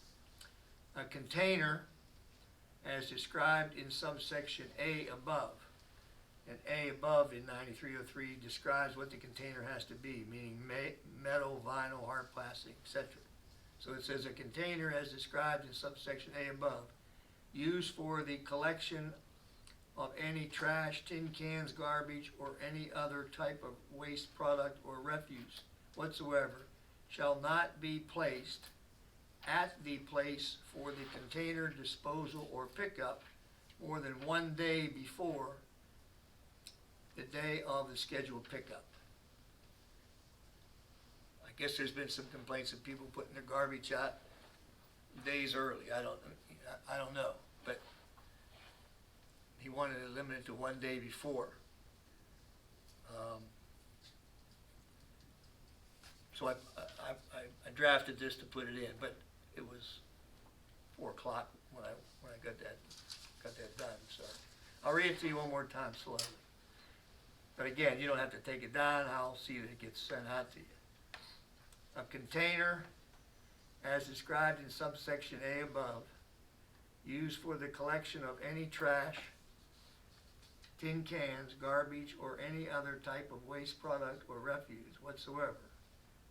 a container as described in subsection A above. And A above in 9303 describes what the container has to be, meaning metal, vinyl, hard plastic, etc. So it says a container as described in subsection A above, used for the collection of any trash, tin cans, garbage, or any other type of waste product or refuse whatsoever, shall not be placed at the place for the container disposal or pickup more than 1 day before the day of the scheduled pickup. I guess there's been some complaints of people putting their garbage out days early. I don't know, but he wanted it limited to 1 day before. So I drafted this to put it in, but it was 4 o'clock when I got that done. So I'll read it to you one more time slowly. But again, you don't have to take it down. I'll see that it gets sent out to you. A container, as described in subsection A above, used for the collection of any trash, tin cans, garbage, or any other type of waste product or refuse whatsoever,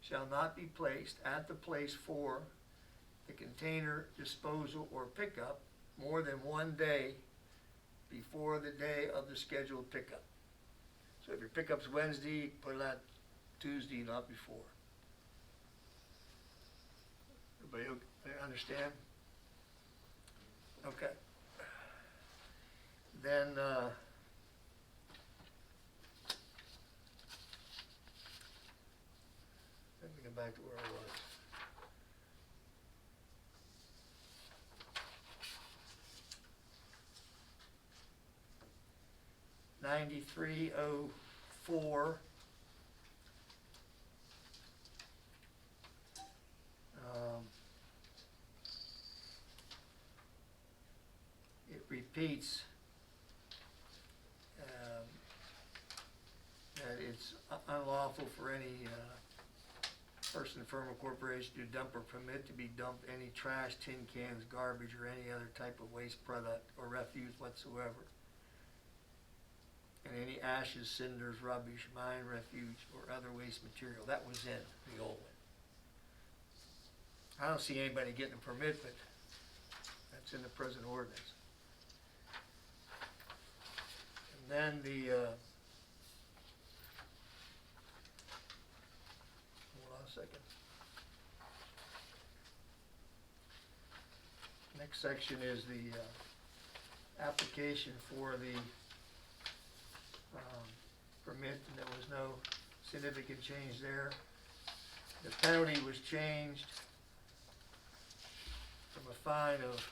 shall not be placed at the place for the container disposal or pickup more than 1 day before the day of the scheduled pickup. So if your pickup's Wednesday, put it on Tuesday, not before. Everybody understand? Okay. Then, let me go back to where I was. (9304). It repeats that it's unlawful for any person, firm, or corporation to dump or permit to be dumped any trash, tin cans, garbage, or any other type of waste product or refuse whatsoever. And any ashes, cinders, rubbish, mine refuge, or other waste material. That was in the old one. I don't see anybody getting a permit, but that's in the present ordinance. And then the, hold on a second. Next section is the application for the permit, and there was no significant change there. The penalty was changed from a fine of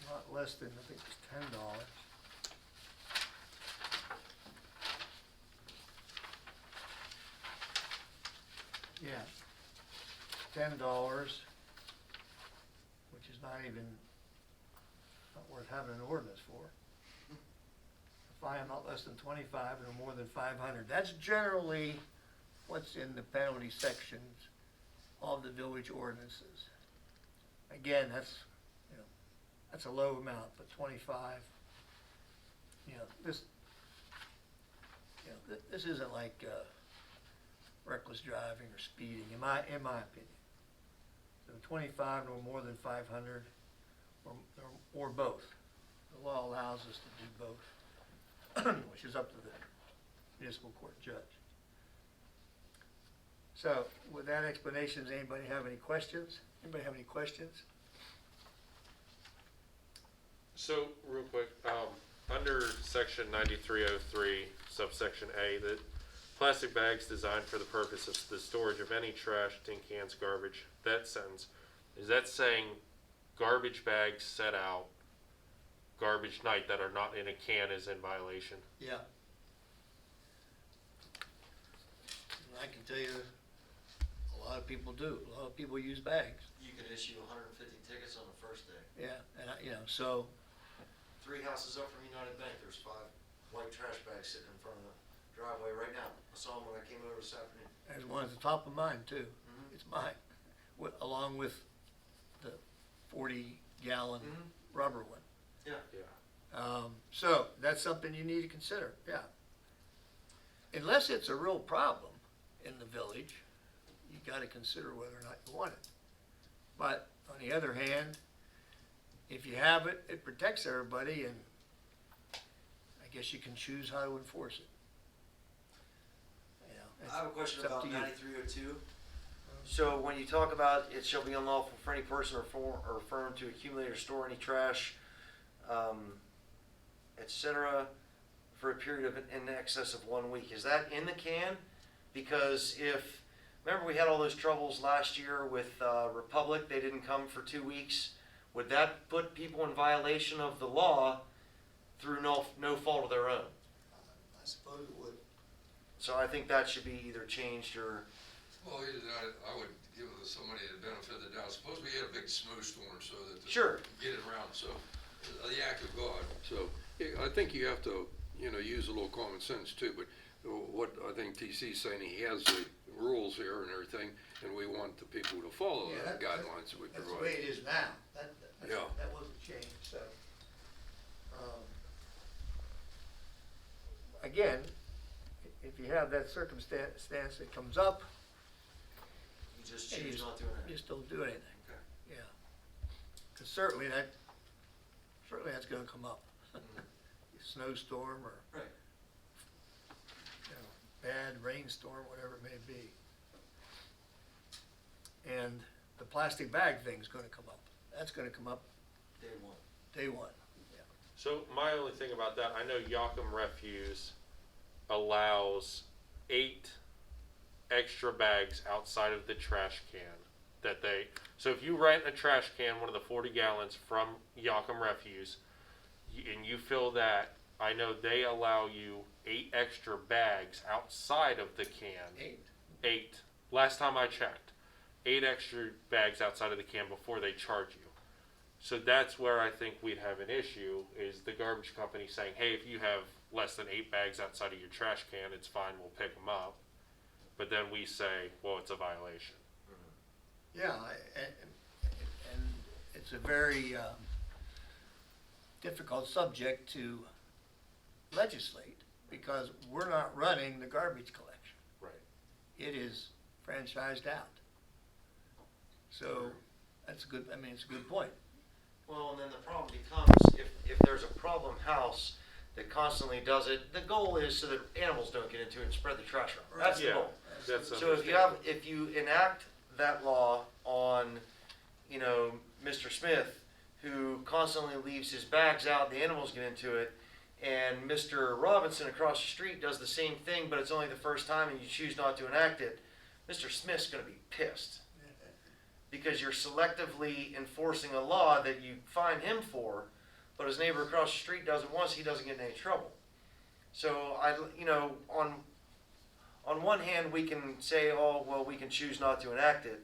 not less than, I think it's $10. Yeah, $10, which is not worth having an ordinance for. A fine not less than 25 and no more than 500. That's generally what's in the penalty sections of the village ordinances. Again, that's a low amount, but 25, this isn't like reckless driving or speeding, in my opinion. So 25, no more than 500, or both. The law allows us to do both, which is up to the municipal court judge. So, with that explanation, does anybody have any questions? Anybody have any questions? So, real quick, under section 9303, subsection A, that plastic bags designed for the purpose of the storage of any trash, tin cans, garbage, that sentence, is that saying garbage bags set out garbage night that are not in a can is in violation? Yeah. And I can tell you, a lot of people do. A lot of people use bags. You can issue 150 tickets on the first day. Yeah, and so 3 houses up from United Bank, there's 5 white trash bags sitting in front of the driveway right now. I saw them when I came over this afternoon. there's one at the top of mine too. It's mine, along with the 40-gallon rubber one. Yeah. Yeah. So that's something you need to consider, yeah. Unless it's a real problem in the village, you gotta consider whether or not you want it. But on the other hand, if you have it, it protects everybody, and I guess you can choose how to enforce it. I have a question it's up about to you. 9302. So when you talk about it shall be unlawful for any person or firm to accumulate or store any trash, etc., for a period of in excess of 1 week, is that in the can? Because remember we had all those troubles last year with Republic, they didn't come for 2 weeks. Would that put people in violation of the law through no fault of their own? I suppose it would. So I think that should be either changed or. Well, I would give somebody the benefit of the doubt. Suppose we had a big snowstorm so that Sure. get it around. So the act of God. So I think you have to, use a little common sense too, but what I think TC's saying, he has the rules here and everything, and we want the people to follow Yeah, the guidelines that we That's the provide. way it is now. Yeah. That wasn't changed, so. Again, if you have that circumstance that comes up, You just and choose you not to enact. just don't do anything. Okay. Yeah. Because certainly that's gonna come up. Snowstorm or, Right. bad rainstorm, whatever it may be. And the plastic bag thing's gonna come up. That's gonna come up Day one. day one. So my only thing about that, I know Yocum Refuse allows 8 extra bags outside of the trash can so if you rent a trash can, one of the 40 gallons from Yocum Refuse, and you fill that, I know they allow you 8 extra bags outside of the can. 8. Last time I checked. 8 extra bags outside of the can before they charge you. So that's where I think we'd have an issue, is the garbage company saying, hey, if you have less than 8 bags outside of your trash can, it's fine, we'll pick them up. But then we say, well, it's a violation. Yeah, and it's a very difficult subject to legislate, because we're not running the garbage collection. Right. It is franchised out. So, it's a good point. Well, and then the problem becomes if there's a problem house that constantly does it, the goal is so that animals don't get into it and spread the trash around. That's the Yeah. goal. That's So if you enact that law on, Mr. Smith, who constantly leaves his bags out, the animals get into it, and Mr. Robinson across the street does the same thing, but it's only the first time and you choose not to enact it, Mr. Smith's gonna be pissed. Because you're selectively enforcing a law that you fine him for, but his neighbor across the street does it once, he doesn't get in any trouble. So on one hand, we can say, oh, well, we can choose not to enact it,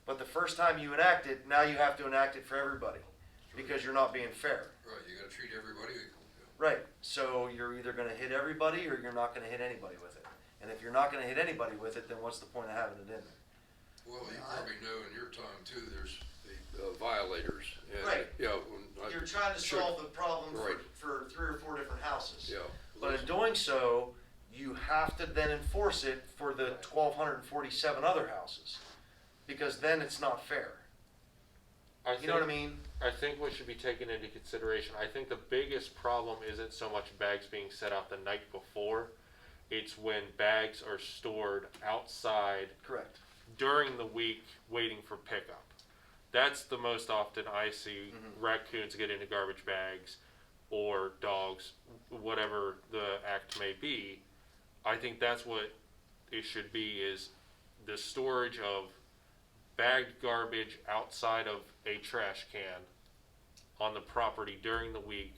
but the first time you enact it, now you have to enact it for everybody, because you're not being fair. Right, you gotta treat everybody equal. Right, so you're either gonna hit everybody, or you're not gonna hit anybody with it. And if you're not gonna hit anybody with it, then what's the point of having it in there? Well, you probably know in your time too, there's The violators. And, Right. Yeah. You're trying to Sure. solve the problem Right. for 3 or 4 different houses. Yeah. But in doing so, you have to then enforce it for the 1,247 other houses, because then it's not fair. You know what I mean? I think what should be taken into consideration, I think the biggest problem isn't so much bags being set out the night before, it's when bags are stored outside Correct. during the week waiting for pickup. That's the most often I see raccoons get into garbage bags or dogs, whatever the act may be. I think that's what it should be, is the storage of bagged garbage outside of a trash can on the property during the week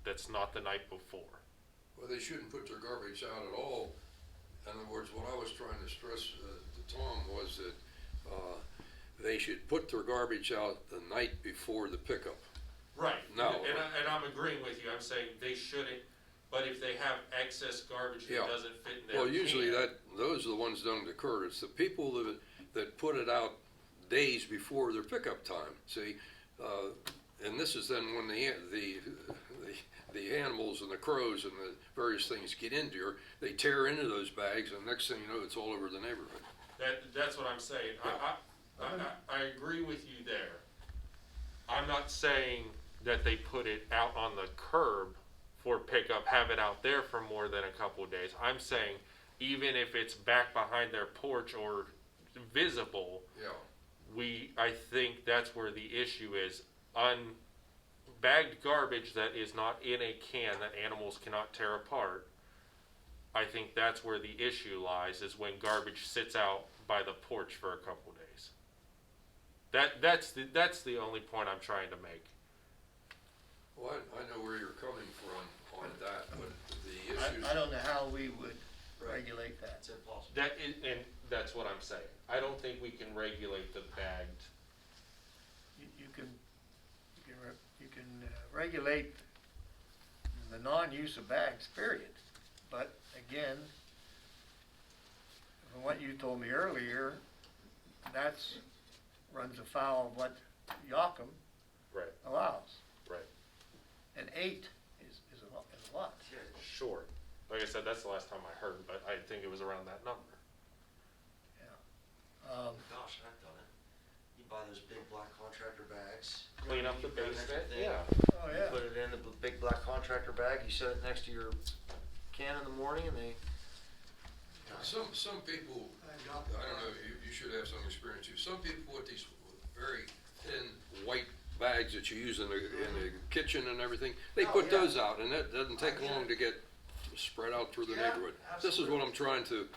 that's not the night before. Well, they shouldn't put their garbage out at all. In other words, what I was trying to stress to Tom was that they should put their garbage out the night before the pickup. Right. No. And I'm agreeing with you. I'm saying they shouldn't, but if they have excess garbage that Yeah. doesn't fit in their Well, usually can, those are the ones that don't occur. It's the people that put it out days before their pickup time. See, and this is then when the animals and the crows and the various things get into her, they tear into those bags, and next thing you know, it's all over the neighborhood. that's what I'm saying. I agree with you there. I'm not saying that they put it out on the curb for pickup, have it out there for more than a couple of days. I'm saying even if it's back behind their porch or visible, Yeah. I think that's where the issue is. Unbagged garbage that is not in a can that animals cannot tear apart. I think that's where the issue lies, is when garbage sits out by the porch for a couple days. That's the only point I'm trying to make. Well, I know where you're coming from on that, but the issues. I don't know how we would regulate that. It's impossible. And that's what I'm saying. I don't think we can regulate the bagged. You can regulate the non-use of bags, period. But again, from what you told me earlier, that's runs afoul of what Yocum Right. allows. Right. And 8 is a lot. Sure. Like I said, that's the last time I heard, but I think it was around that number. Gosh, I've done it. You buy those big black contractor bags. Clean up the You put it next to basement, the thing, yeah. Oh, You yeah. put it in the big black contractor bag, you set it next to your can in the morning, and they. Some people, I don't know, you should have some experience too. Some people with these very thin White bags that you use in the kitchen and everything, they Oh, put yeah. those out, and that doesn't take I get long it. to get spread out through the Yeah, neighborhood. This is what I'm trying to,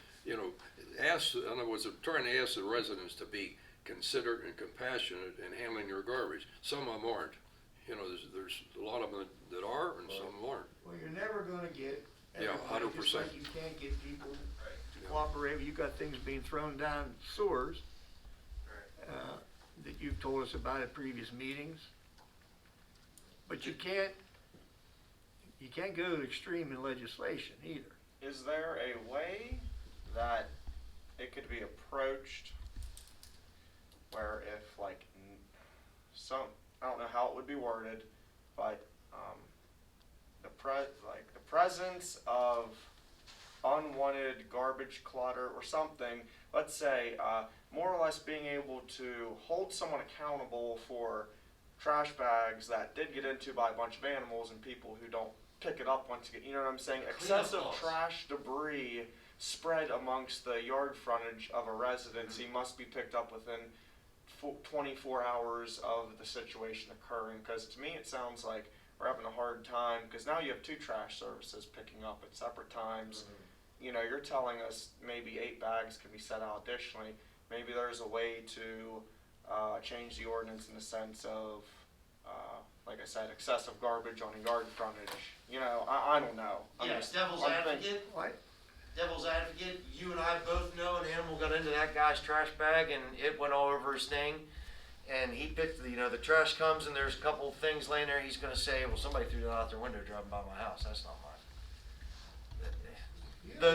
ask, in other words, I'm trying to ask the residents to be considerate and compassionate in handling their garbage. Some of them aren't. There's a lot of them that are, and some of them aren't. Well, you're never gonna get Yeah, everybody, just 100%. like you can't get people to cooperate. You got things being thrown down sewers that you've told us about at previous meetings. But you can't go to the extreme in legislation either. Is there a way that it could be approached where if like I don't know how it would be worded, but the presence of unwanted garbage clutter or something, let's say more or less being able to hold someone accountable for trash bags that did get into by a bunch of animals and people who don't pick it up once you know what I'm saying? Excessive laws. trash debris spread amongst the yard frontage of a residency must be picked up within 24 hours of the situation occurring, because to me it sounds like we're having a hard time, because now you have 2 trash services picking up at separate times. You're telling us maybe 8 bags can be set out additionally. Maybe there's a way to change the ordinance in the sense of like I said, excessive garbage on a yard frontage. You know, I don't know. Devil's I'm advocate, What? devil's advocate, you and I both know an animal got into that guy's trash bag and it went all over his thing. And he picked, the trash comes and there's a couple of things laying there, he's gonna say, well, somebody threw that out their window driving by my house, that's not mine.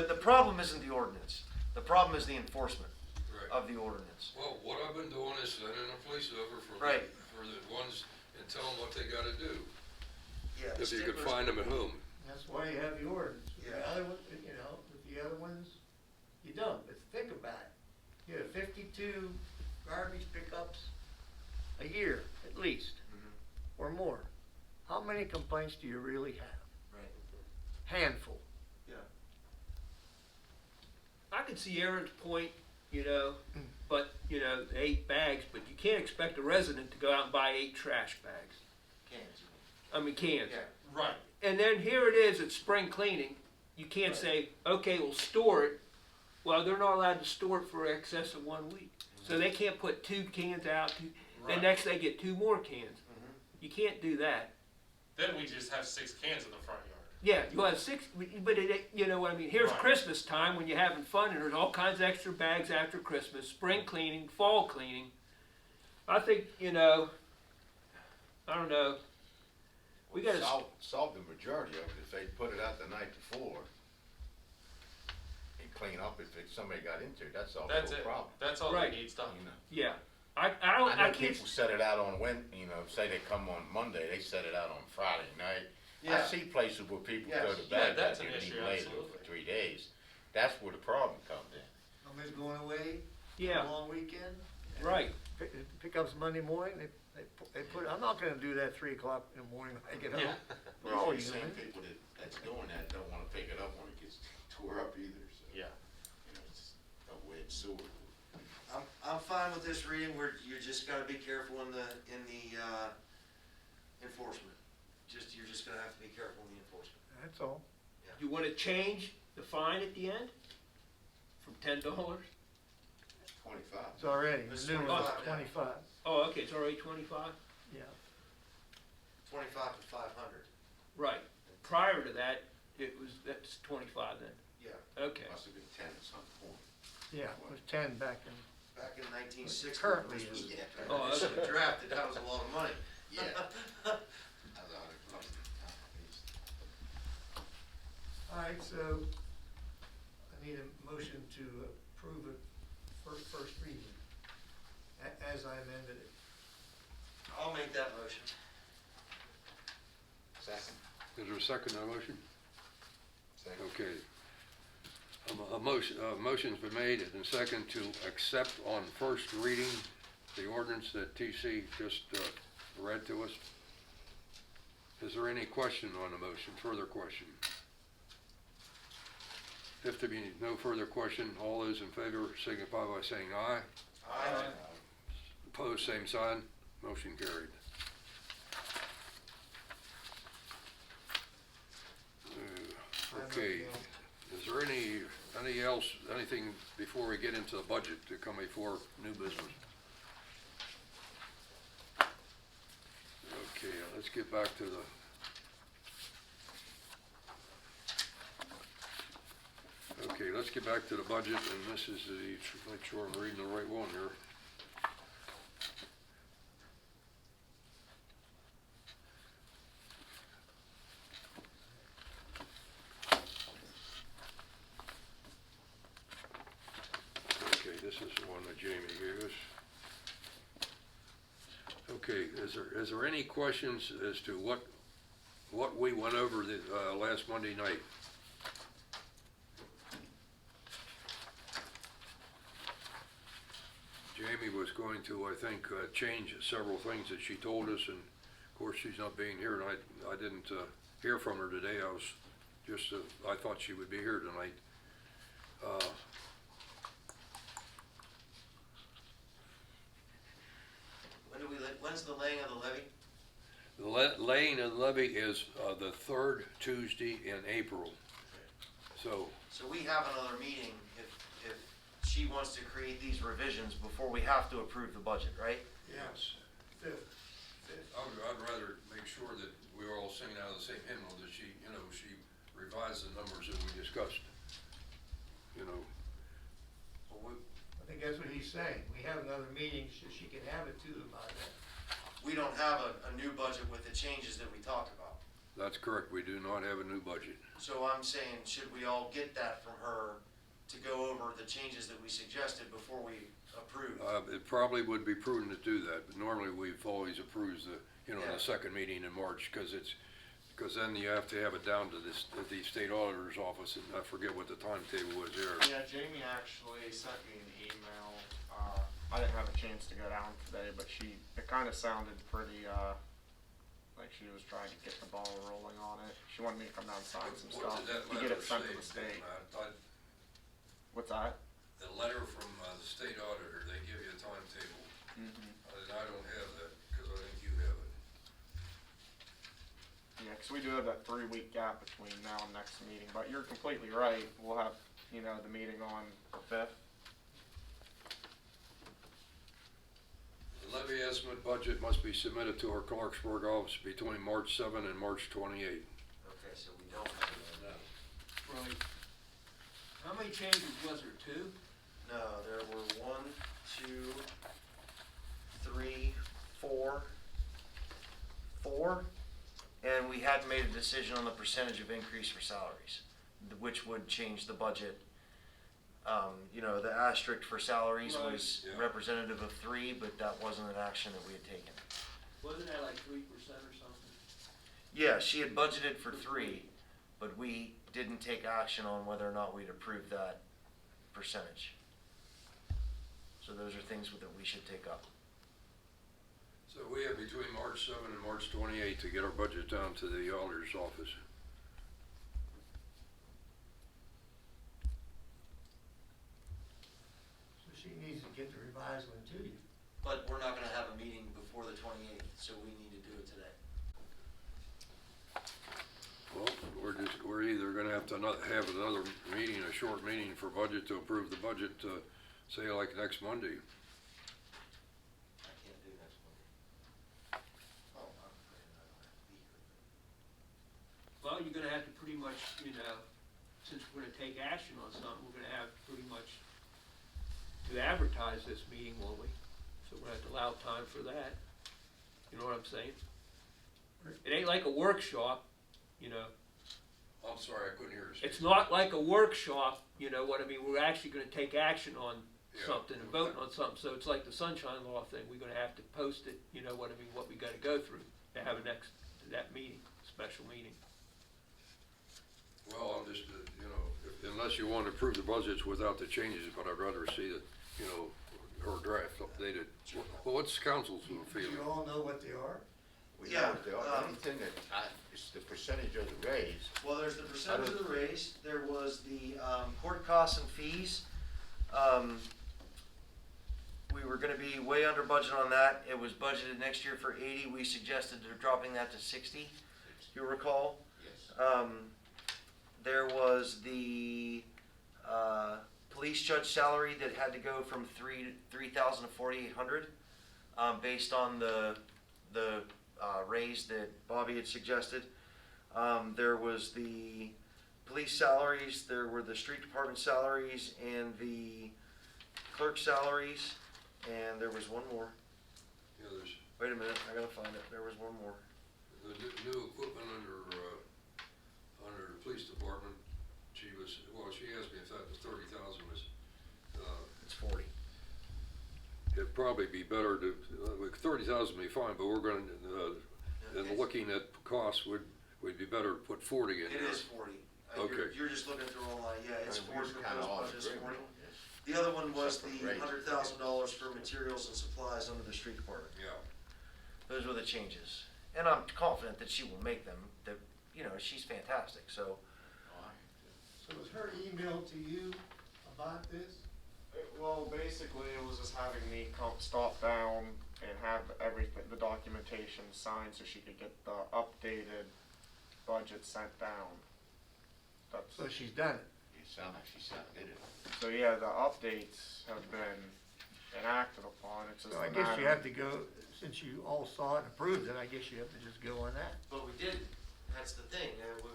The problem isn't the ordinance, the problem is the enforcement Right. of the ordinance. Well, what I've been doing is sending the police over for Right. the ones and tell them what they gotta do. Yeah. If you could find them at home. That's why you have the ordinance. With Yeah. The other one, with the other ones, you don't, but think about it. You have 52 garbage pickups a year, at least, or more. How many complaints do you really have? Right. Handful. I can see Aaron's point, but, 8 bags, but you can't expect a resident to go out and buy 8 trash bags. Cans. Yeah. Right. And then here it is at spring cleaning. You can't say, okay, we'll store it. Well, they're not allowed to store it for excess of 1 week. So they can't put 2 cans out. Then next they get 2 more cans. You can't do that. Then we just have 6 cans in the front yard. Yeah, you'll have 6, but you know what I mean? Here's Right. Christmas time when you're having fun and there's all kinds of extra bags after Christmas, spring cleaning, fall cleaning. I think, I don't know. We gotta, Solve the majority of it if they put it out the night before. And clean up if somebody got into it, that's all the That's whole it. problem. That's all Right. that needs done. You know. yeah. I I know can't, people set it out on say they come on Monday, they set it out on Friday night. I Yeah. see places where people Yes. go to Yeah, bed that's that an and issue, leave later absolutely. for 3 days. That's where the problem comes in. Somebody's going away, yeah, long weekend. and right. Pickups Monday morning, they put, I'm not gonna do that 3 o'clock in the morning when I get home. Yeah. We're all These same human. people that's doing that don't wanna pick it up when it gets tore up either, so. Yeah. It's a wet sword. I'm fine with this reading, where you just gotta be careful in the enforcement. You're just gonna have to be careful in the enforcement. That's all. You wanna change the fine at the end? From $10? 25. It's already, It's the new one's 25 now. 25, Oh, okay, it's already 25? yeah. 25 to 500. Right. Prior to that, that's 25 then. Yeah. Okay. Must have been 10 at some point. Yeah, it was 10 back in. Back in 1960. Currently this was is. Oh, okay. drafted, that was a lot of money. Yeah. That's $100. All right, so I need a motion to approve it first reading, as I amended it. I'll make that motion. Second. Is there a second to that motion? Second. Okay. Motion's been made and second to accept on first reading the ordinance that TC just read to us. Is there any question on the motion, further question? If there be no further question, all those in favor signify by saying aye. Aye. Opposed, same sign. Motion carried. Okay, is there anything before we get into the budget to come before new business? Okay, let's get back to the budget, and this is make sure I'm reading the right one here. Okay, this is the one that Jamie gave us. Okay, is there any questions as to what we went over the last Monday night? Jamie was going to, I think, change several things that she told us, and of course she's not being here, and I didn't hear from her today. I thought she would be here tonight. When's the laying of the levy? The laying of the levy is the third Tuesday in April. So, So we have another meeting if she wants to create these revisions before we have to approve the budget, right? Yes. 5th. I'd rather make sure that we were all singing out of the same hymnal, that she, you know, she revised the numbers that we discussed. You know, I think that's what he's saying. We have another meeting so she can have it to them by then. We don't have a new budget with the changes that we talked about. that's correct, we do not have a new budget. So I'm saying, should we all get that from her to go over the changes that we suggested before we approve? It probably would be prudent to do that, but normally we've always approved the, you know, Yeah. the second meeting in March, because then you have to have it down to the state auditor's office, and I forget what the timetable was there. Yeah, Jamie actually sent me an email. I didn't have a chance to go down today, but it kind of sounded pretty, like she was trying to get the ball rolling on it. She wanted me to come down and sign some What stuff did that to get letter it sent to say? the state. What's The that? letter from the state auditor, they give you a timetable, and I don't have that, because I think you have it. Yeah, because we do have that 3-week gap between now and next meeting, but you're completely right. We'll have, the meeting on the 5th. The levy estimate budget must be submitted to our Clarksburg office between March 7 and March 28. Okay, so we don't have that. Right. How many changes was there, 2? No, there were 1, 2, 3, 4, and we hadn't made a decision on the percentage of increase for salaries, which would change the budget. The asterisk for salaries Right. was Yeah. representative of 3, but that wasn't an action that we had taken. Wasn't that like 3% or something? Yeah, she had budgeted for 3, but we didn't take action on whether or not we'd approve that percentage. So those are things that we should take up. So we have between March 7 and March 28 to get our budget down to the auditor's office. So she needs to get the revised one to you. But we're not gonna have a meeting before the 28th, so we need to do it today. Well, we're either gonna have to have another meeting, a short meeting for budget to approve the budget, say like next Monday. I can't do next Monday. Oh, I'm afraid I don't have to be here. Well, you're gonna have to pretty much, since we're gonna take action on something, we're gonna have pretty much to advertise this meeting, won't we? So we're gonna have to allow time for that. You know what I'm saying? It ain't like a workshop, I'm sorry, I couldn't hear you. It's not like a workshop, you know what I mean? We're actually gonna take action on Yeah. something and vote on something, so it's like the sunshine law thing, we're gonna have to post it, you know what I mean, what we gotta go through to have that meeting, special meeting. Well, I'm just, unless you want to approve the budgets without the changes, but I'd rather see that, or draft updated. Well, what's council's Do feeling? you all know what they are? We Yeah, know what they are. Anything that, it's the percentage of the raise. Well, there's the percentage of the raise, there was the court costs and fees. We were gonna be way under budget on that. It was budgeted next year for 80, we suggested dropping that to 60, you'll recall. Yes. There was the police judge salary that had to go from 3,000 to 4,800, based on the raise that Bobby had suggested. There was the police salaries, there were the street department salaries, and the clerk salaries, and there was one more. Yeah, there's Wait a minute, I gotta find it. There was one more. the new equipment under the police department. She asked me if that was 30,000 was, It's 40. it'd probably be better to, 30,000 would be fine, but we're gonna, and looking at costs, would be better to put 40 in It there. is 40. Okay. You're just looking through all line. Yeah, it's And we 40. was kinda all in Proposed budget is agreement 40. on this. The other one was Except the for raise. $100,000 for materials and supplies under the street department. Yeah. Those were the changes. And I'm confident that she will make them, that, she's fantastic, so. So was her email to you about this? Well, basically, it was just having me stop down and have everything, the documentation signed so she could get the updated budget sent down. So she's done it. It sounded like she did it. So yeah, the updates have been enacted upon. It's just So I a guess you matter- have to go, since you all saw it and approved it, I guess you have to just go on that. But we didn't. That's the thing.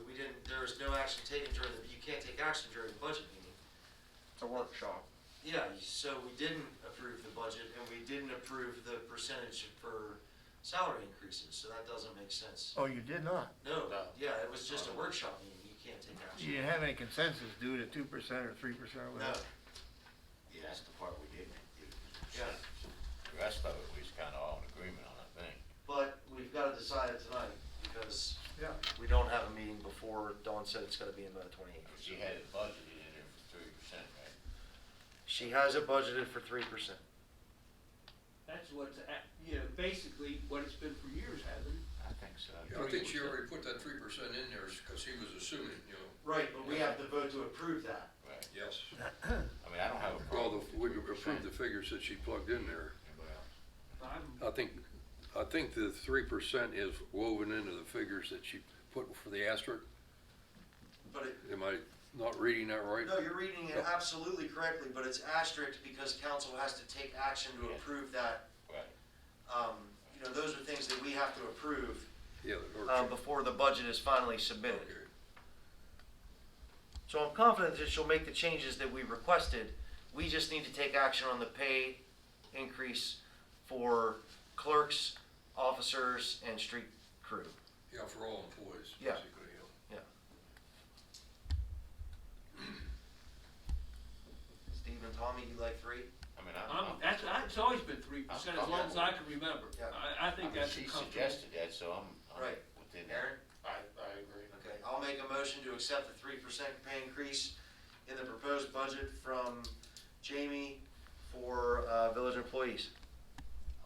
We didn't, there was no action taken during the, you can't take action during the budget meeting. It's a workshop. Yeah, so we didn't approve the budget and we didn't approve the percentage for salary increases, so that doesn't make sense. Oh, you did not? No, yeah, it was just a workshop meeting. You can't take You action. didn't have any consensus due to 2% or 3% or No, whatever? Yeah, that's the part we didn't do. Yeah. The rest of it, we was kinda all in agreement on, I think. but we've got to decide it tonight because Yeah. we don't have a meeting before Dawn said it's gonna be in by the 28th. She had it budgeted in there for 3%, right? She has it budgeted for 3%. That's what's, basically what it's been for years, hasn't it? I think so. Yeah, I think she already put that 3% in there, cause he was assuming, Right, but we have to vote to approve that. Right. yes. I mean, I don't have a Well, problem. we approved the figures that she plugged in there. Anybody else? I'm, I think the 3% is woven into the figures that she put for the asterisk. But it, Am I not reading that right? no, you're reading it absolutely correctly, but it's asterisk because council has to take action to Yeah. approve that. Right. Those are things that we have to approve Yeah. or- before the budget is finally submitted. Okay. So I'm confident that she'll make the changes that we requested. We just need to take action on the pay increase for clerks, officers, and street crew. Yeah, for all employees, Yeah. basically, Steve and Tommy, you like 3? I mean, it's always been 3%, as long as I can remember. Yeah. I think that's a she comfortable. suggested that, so I'm Right. within that. Aaron? I agree. Okay, I'll make a motion to accept the 3% pay increase in the proposed budget from Jamie for village employees.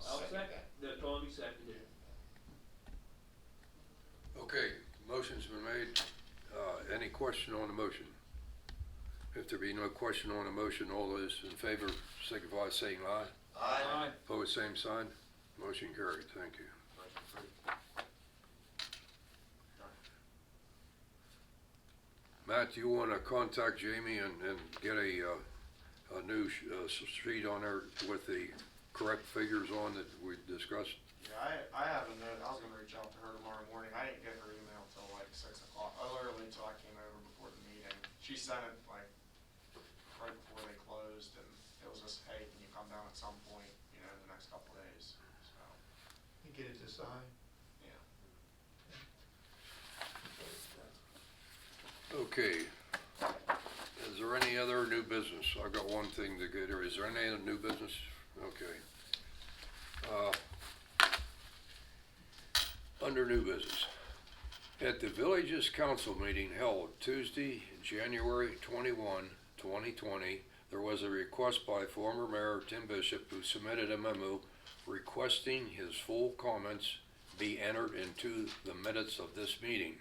I'll second second, that Tommy seconded. Okay, motion's been made. Any question on the motion? If there be no question on the motion, all those in favor signify by saying aye. Aye. Opposed, same sign. Motion carried. Thank you. Matt, you want to contact Jamie and get a new sheet on there with the correct figures on that we discussed? Yeah, I have a note. I was gonna reach out to her tomorrow morning. I didn't get her email till like 6 o'clock. Literally until I came over before the meeting. She sent it like right before they closed, and it was just, hey, can you come down at some point, in the next couple days? So, You get it to sign? yeah. Okay. Is there any other new business? I've got one thing to get here. Is there any other new business? Okay. Under new business. At the village's council meeting held Tuesday, January 21, 2020, there was a request by former Mayor Tim Bishop, who submitted a memo requesting his full comments be entered into the minutes of this meeting.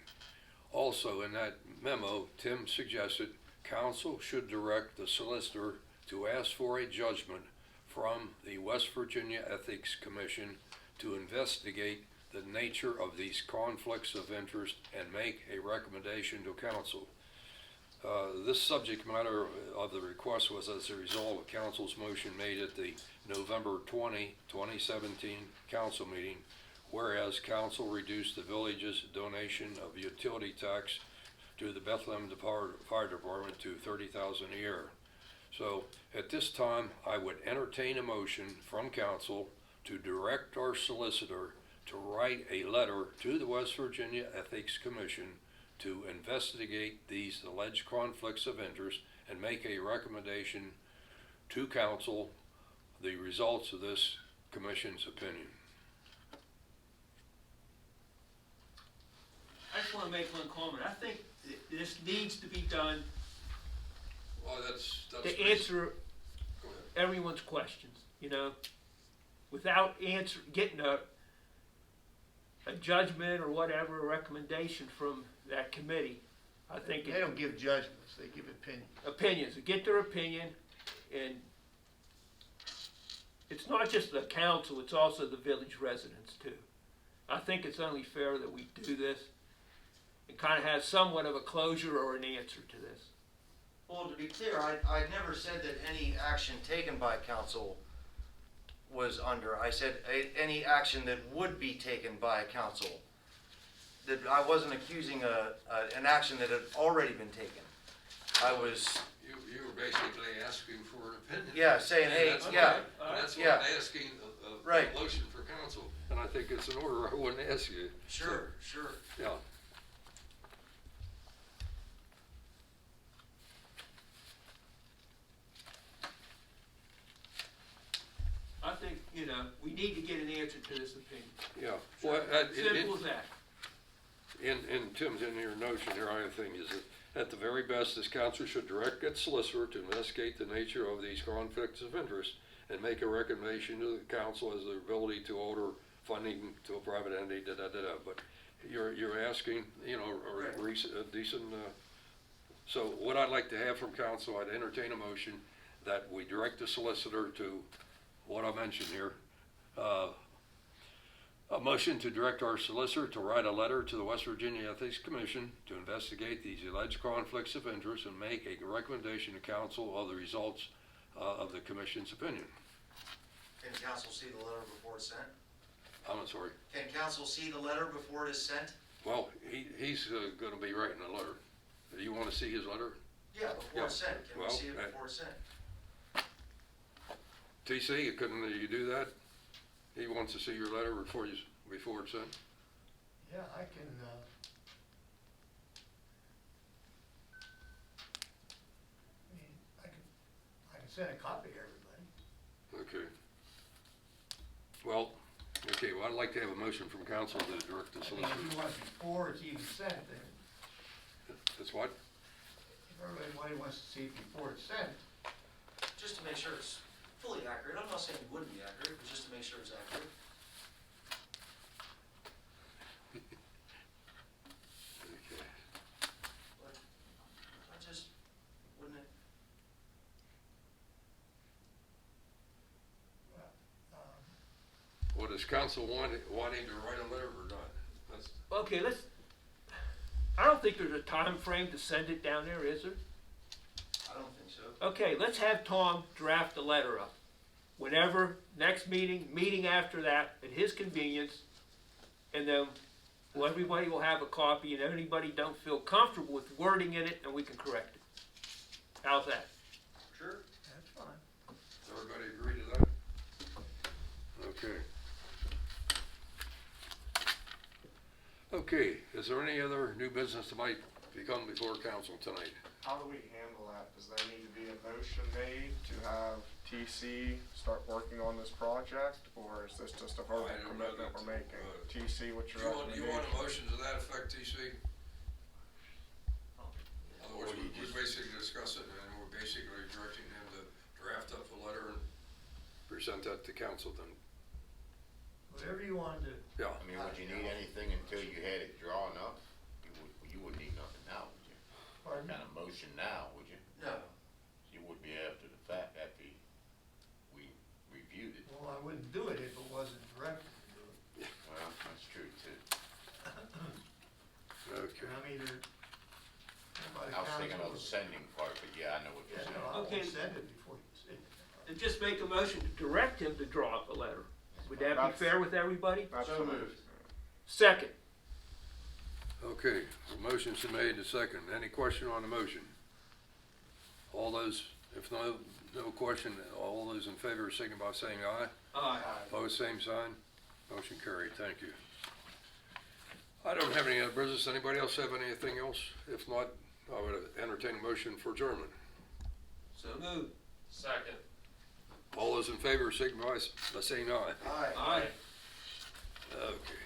Also, in that memo, Tim suggested council should direct the solicitor to ask for a judgment from the West Virginia Ethics Commission to investigate the nature of these conflicts of interest and make a recommendation to council. This subject matter of the request was as a result of council's motion made at the November 20, 2017 council meeting, whereas council reduced the village's donation of utility tax to the Bethlehem Fire Department to $30,000 a year. So at this time, I would entertain a motion from council to direct our solicitor to write a letter to the West Virginia Ethics Commission to investigate these alleged conflicts of interest and make a recommendation to council the results of this commission's opinion. I just wanna make one comment. I think this needs to be done Well, that's. to answer Go ahead. everyone's questions, without getting a judgment or whatever, a recommendation from that committee. I think They don't give judgments, they give opinions. get their opinion, and it's not just the council, it's also the village residents too. I think it's only fair that we do this and kind of have somewhat of a closure or an answer to this. Well, to be clear, I never said that any action taken by council was under. I said any action that would be taken by council. That I wasn't accusing an action that had already been taken. I was, You were basically asking for an opinion. yeah, saying, And hey, that's what yeah, I- That's what yeah. I'm asking, a Right. motion for council, and I think it's an order I wouldn't ask you. sure. Yeah, I think, we need to get an answer to this opinion. yeah. Well, Simple as that. in Tim's in your notion here, I think is that at the very best, this council should direct its solicitor to investigate the nature of these conflicts of interest and make a recommendation to the council as the ability to order funding to a private entity, da-da-da-da. But you're asking, a decent, so what I'd like to have from council, I'd entertain a motion that we direct the solicitor to what I mentioned here. A motion to direct our solicitor to write a letter to the West Virginia Ethics Commission to investigate these alleged conflicts of interest and make a recommendation to council of the results of the commission's opinion. Can council see the letter before it's sent? I'm sorry. Can council see the letter before it is sent? Well, he's gonna be writing a letter. Do you wanna see his letter? Yeah, before it's sent. Can we Well, see it before it's sent? TC, couldn't you do that? He wants to see your letter before it's sent? Yeah, I can, I can send a copy to everybody. Okay. Well, I'd like to have a motion from council to direct the I mean, solicitor. if you want it before it's even sent, then That's what? if everybody wants to see it before it's sent, Just to make sure it's fully accurate. I'm not saying it wouldn't be accurate, but just to make sure it's accurate. Okay. But I just, wouldn't it? Well, does council wanting to write a letter or not? That's, Okay, I don't think there's a time frame to send it down there, is there? I don't think so. Okay, let's have Tom draft a letter up. Whenever, next meeting after that, at his convenience, and then everybody will have a copy, and if anybody don't feel comfortable with wording in it, then we can correct it. How's that? Sure. that's fine. everybody agree to that? Okay. Okay, is there any other new business that might come before council tonight? How do we handle that? Does there need to be a motion made to have TC start working on this project, or is this just a verbal I don't know commitment that, we're making? TC, what's Do your you want recommendation? a motion to that effect, TC? Otherwise, Or do you we just- basically discuss it, and we're basically directing him to draft up a letter and present that to council then. Whatever you want to do. Yeah, I mean, would you need anything until you had it drawn up? You wouldn't need nothing now, would you? Pardon? Kind of motion now, would you? No. You would be after the fact, after we reviewed it. Well, I wouldn't do it if it wasn't directed to do it. Well, that's true too. okay. I'm either. I was thinking of the sending part, but yeah, I know what you're Yeah, saying. no, I won't Okay. send it before you see it. And just make a motion to direct him to draw up a letter. Would that be That's- fair with everybody? That's So moved. Second. Okay, the motion's been made to second. Any question on the motion? All those, if no question, all those in favor signify by saying aye. Aye. Opposed, same sign. Motion carried, thank you. I don't have any other business. Anybody else have anything else? If not, I would entertain a motion for adjournment. So moved. Second. All those in favor signify by saying aye. All right. Aye. Okay.